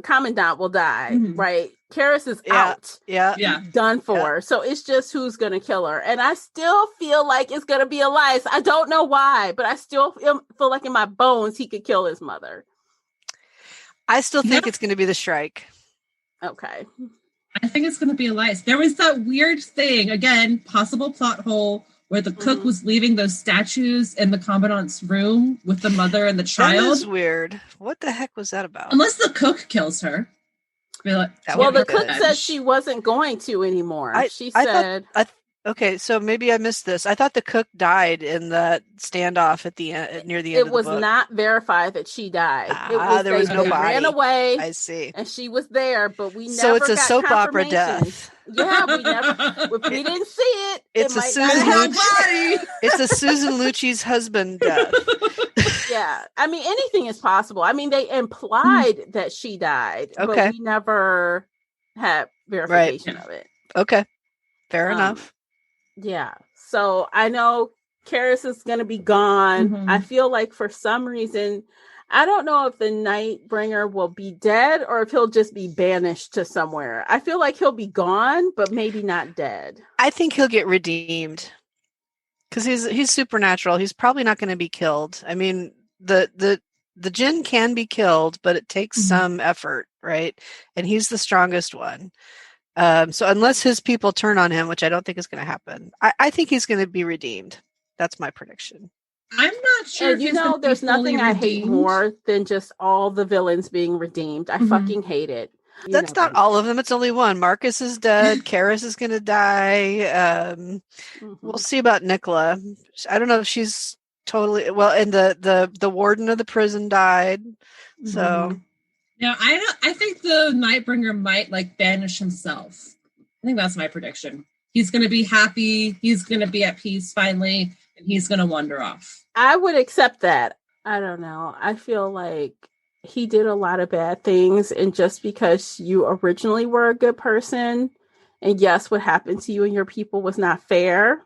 commandant will die, right? Karis is out. Yeah. Done for. Yeah. So it's just who's going to kill her. And I still feel like it's going to be Elias. I don't know why, but I still feel like in my bones he could kill his mother. I still think it's going to be the Shrike. Okay. I think it's going to be Elias. There was that weird thing, again, possible plot hole, where the cook was leaving those statues in the commandant's room with the mother and the child. That was weird. What the heck was that about? Unless the cook kills her. Well, the cook said she wasn't going to anymore. She said... Okay, so maybe I missed this. I thought the cook died in the standoff at the end, near the end of the book. It was not verified that she died. There was no body. Ran away. I see. And she was there, but we never So it's a got soap opera death. Yeah, we didn't see it. It's a Susan Lucci. It's a Susan Lucci's husband death. Yeah, I mean anything is possible. I mean they implied that she died, but we never had verification of it. Okay, fair enough. Yeah, so I know Karis is going to be gone. I feel like for some reason, I don't know if the Nightbringer will be dead or if he'll just be banished to somewhere. I feel like he'll be gone, but maybe not dead. I think he'll get redeemed because he's supernatural. He's probably not going to be killed. I mean, the Jinn can be killed, but it takes some effort, right? And he's the strongest one. So unless his people turn on him, which I don't think is going to happen, I think he's going to be redeemed. That's my prediction. I'm not sure. And there's nothing I hate more than just all the villains being redeemed. I fucking hate it. That's not all of them. It's only one. Marcus is dead. Karis is going to die. We'll see about Nicola. I don't know if she's totally and the warden of the prison died. So. Now, I think the Nightbringer might banish himself. I think that's my prediction. He's going to be happy. He's going to be at peace finally, and he's going to wander off. I would accept that. I don't know. I feel like he did a lot of bad things, and just because you originally were a good person, and yes, what happened to you and your people was not fair,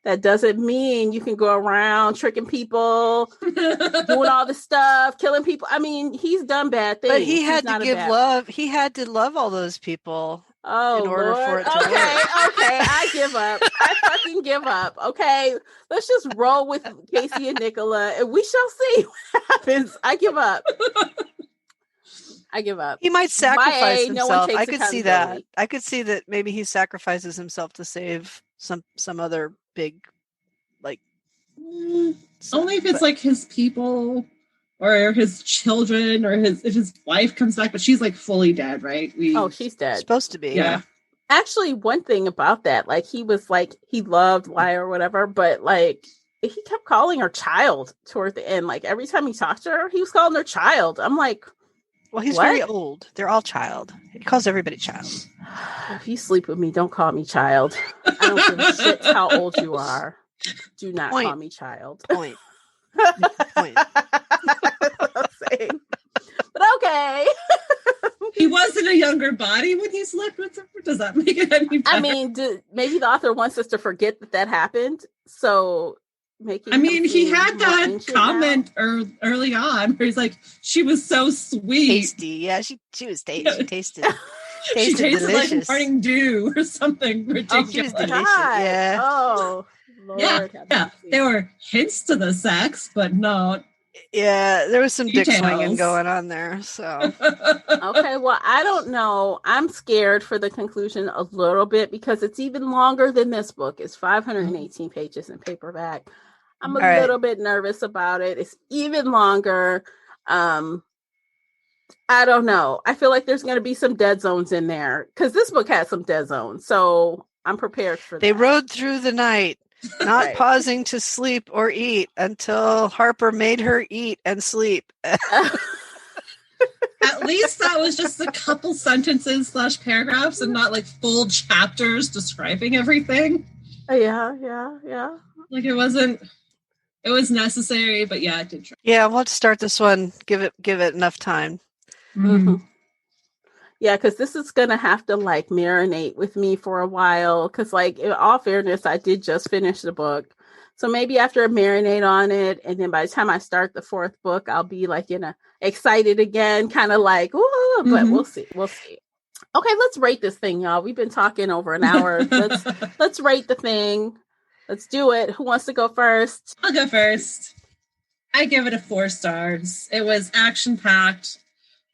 that doesn't mean you can go around tricking people, doing all this stuff, killing people. I mean, he's done bad things. But he had to give love. He had to love all those people in order for it to work. Okay, I give up. I fucking give up. Okay, let's just roll with Casey and Nicola, and we shall see what happens. I give up. He might sacrifice himself. I could see that. I could see that maybe he sacrifices himself to save some other big, only if it's his people or his children or if his wife comes back, but she's fully dead, right? She's dead. Supposed to be. Yeah. Actually, one thing about that, he was he loved Lyra or whatever, but he kept calling her child toward the end. Every time he talked to her, he was calling her child. I'm like, well, he's very old. They're all child. He calls everybody child. If you sleep with me, don't call me child. I don't give a shit how old you are. Do not call me child. Point. But okay. He was in a younger body when he slept with her. Does that make it any better? I mean, maybe the author wants us to forget that happened. So he had that comment early on where he's she was so sweet. Tasty. Yeah, she was tasty. She tasted. She tasted delicious. like morning dew or something ridiculous. She was delicious. Yeah. Oh, Lord. Yeah. There were hints to the sex, but not Yeah, there was some dick Details. swinging going on there. So Okay, well, I don't know. I'm scared for the conclusion a little bit because it's even longer than this book. It's 518 pages in paperback. I'm a All right. little bit nervous about it. It's even longer. I don't know. I feel like there's going to be some dead zones in there because this book has some dead zones. So I'm prepared for that. They rode through the night, not Right. pausing to sleep or eat until Harper made her eat and sleep. At least that was just a couple sentences / paragraphs and not like full chapters describing everything. Yeah. Like it was necessary, but yeah, it did try. Yeah, we'll have to start this one. Give it enough time. Mm-hmm. Yeah, because this is going to have to like marinate with me for a while. Because like in all fairness, I did just finish the book. So maybe after I marinate on it, and then by the time I start the fourth book, I'll be like, excited again, kind of like, ooh, but we'll see. Okay, let's rate this thing, y'all. We've been talking over an hour. Let's rate the thing. Let's do it. Who wants to go first? I'll go first. I give it a 4 stars. It was action-packed.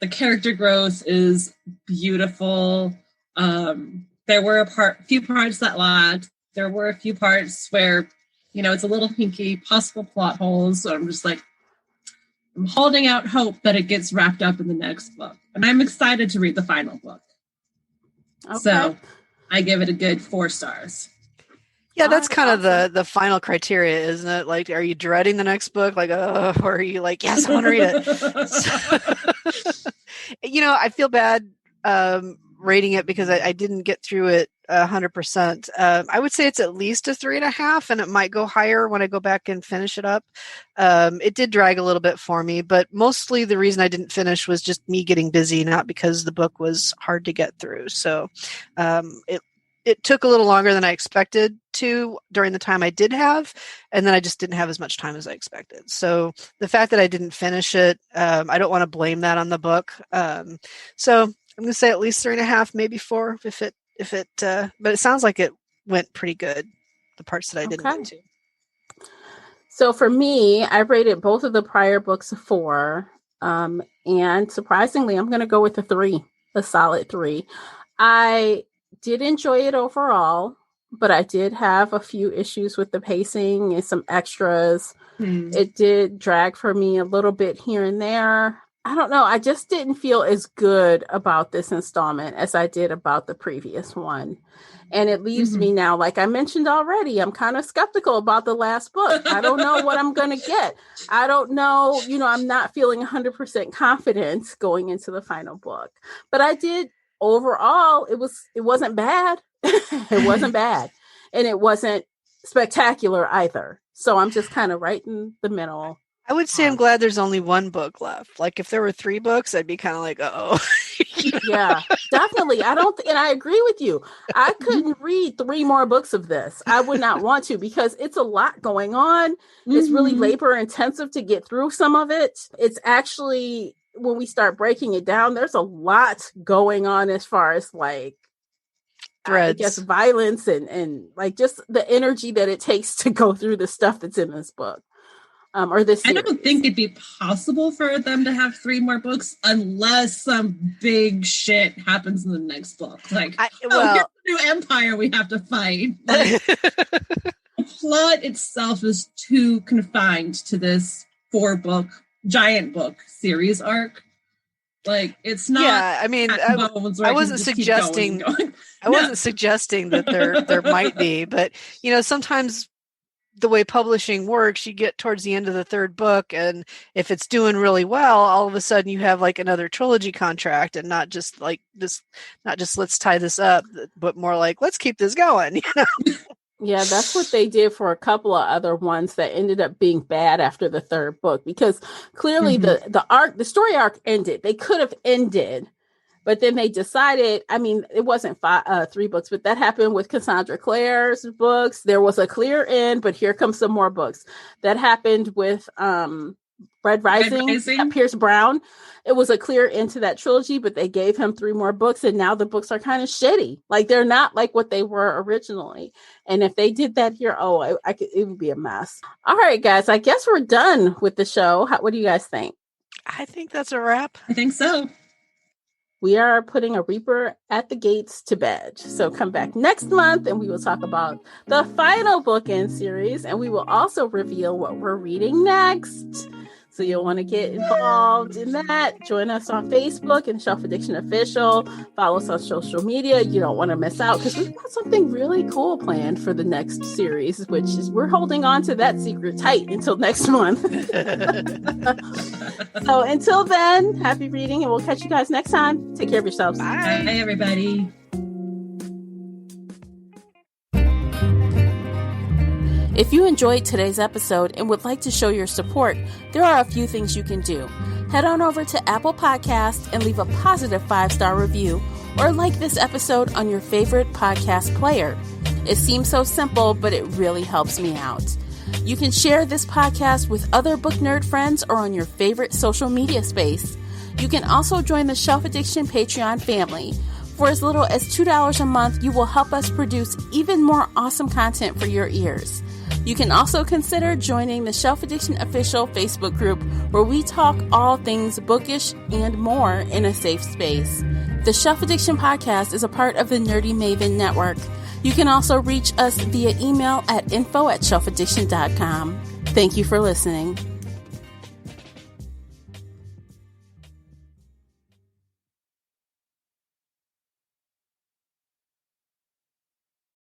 The character growth is beautiful. There were a few parts that lagged. There were a few parts where, it's a little hinky, possible plot holes. So I'm just like, I'm holding out hope that it gets wrapped up in the next book. And I'm excited to read the final book. Okay. So I give it a good 4 stars. Yeah, that's kind of the final criteria, isn't it? Like, are you dreading the next book? Like, or are you like, yes, I want to read it? So, I feel bad rating it because I didn't get through it 100%. I would say it's at least a 3.5, and it might go higher when I go back and finish it up. It did drag a little bit for me, but mostly the reason I didn't finish was just me getting busy, not because the book was hard to get through. So it took a little longer than I expected to during the time I did have, and then I just didn't have as much time as I expected. So the fact that I didn't finish it, I don't want to blame that on the book. So I'm going to say at least 3.5, maybe 4, but it sounds like it went pretty good, the parts that I didn't get to. So for me, I rated both of the prior books a 4. And surprisingly, I'm going to go with a solid 3. I did enjoy it overall, but I did have a few issues with the pacing and some extras. It did drag for me a little bit here and there. I don't know. I just didn't feel as good about this installment as I did about the previous one. And it leaves me now, like I mentioned already, I'm kind of skeptical about the last book. I don't know what I'm going to get. I don't know. I'm not feeling 100% confident going into the final book. But I did. Overall, it wasn't bad. It wasn't bad. And it wasn't spectacular either. So I'm just kind of right in the middle. I would say I'm glad there's only one book left. Like if there were 3 books, I'd be kind of like, uh-oh. Yeah, definitely. And I agree with you. I couldn't read 3 more books of this. I would not want to because it's a lot going on. It's really labor intensive to get through some of it. It's actually, when we start breaking it down, there's a lot going on as far as like threads. I guess violence and like just the energy that it takes to go through the stuff that's in this book. Or this series. I don't think it'd be possible for them to have 3 more books unless some big shit happens in the next book. Like, here's a new empire we have to fight. Like, the plot itself is too confined to this 4-book giant book series arc. Like, it's not. Yeah, I mean, I wasn't suggesting. I wasn't suggesting that there might be, but sometimes the way publishing works, you get towards the end of the 3rd book, and if it's doing really well, all of a sudden you have like another trilogy contract, and not just let's tie this up, but more like let's keep this going. Yeah, that's what they did for a couple of other ones that ended up being bad after the 3rd book, because clearly the story arc ended. They could have ended. But then they decided, I mean, it wasn't 3 books, but that happened with Cassandra Clare's books. There was a clear end, but here comes some more books. That happened with Red Rising, Pierce Brown. It was a clear end to that trilogy, but they gave him 3 more books, and now the books are kind of shitty. Like, they're not like what they were originally. And if they did that here, it would be a mess. All right, guys, I guess we're done with the show. What do you guys think? I think that's a wrap. I think so. We are putting a Reaper at the Gates to bed. So come back next month and we will talk about the final book in series, and we will also reveal what we're reading next. So you'll want to get involved in that. Join us on Facebook and Shelf Addiction Official. Follow us on social media. You don't want to miss out because we've got something really cool planned for the next series, which is we're holding on to that secret tight until next month. So until then, happy reading, and we'll catch you guys next time. Take care of yourselves. Bye, everybody. If you enjoyed today's episode and would like to show your support, there are a few things you can do. Head on over to Apple Podcasts and leave a positive 5-star review, or like this episode on your favorite podcast player. It seems so simple, but it really helps me out. You can share this podcast with other book nerd friends or on your favorite social media space. You can also join the Shelf Addiction Patreon family. For as little as $2 a month, you will help us produce even more awesome content for your ears. You can also consider joining the Shelf Addiction Official Facebook group, where we talk all things bookish and more in a safe space. The Shelf Addiction Podcast is a part of the Nerdy Maven Network. You can also reach us via email at info@shelfaddiction.com. Thank you for listening.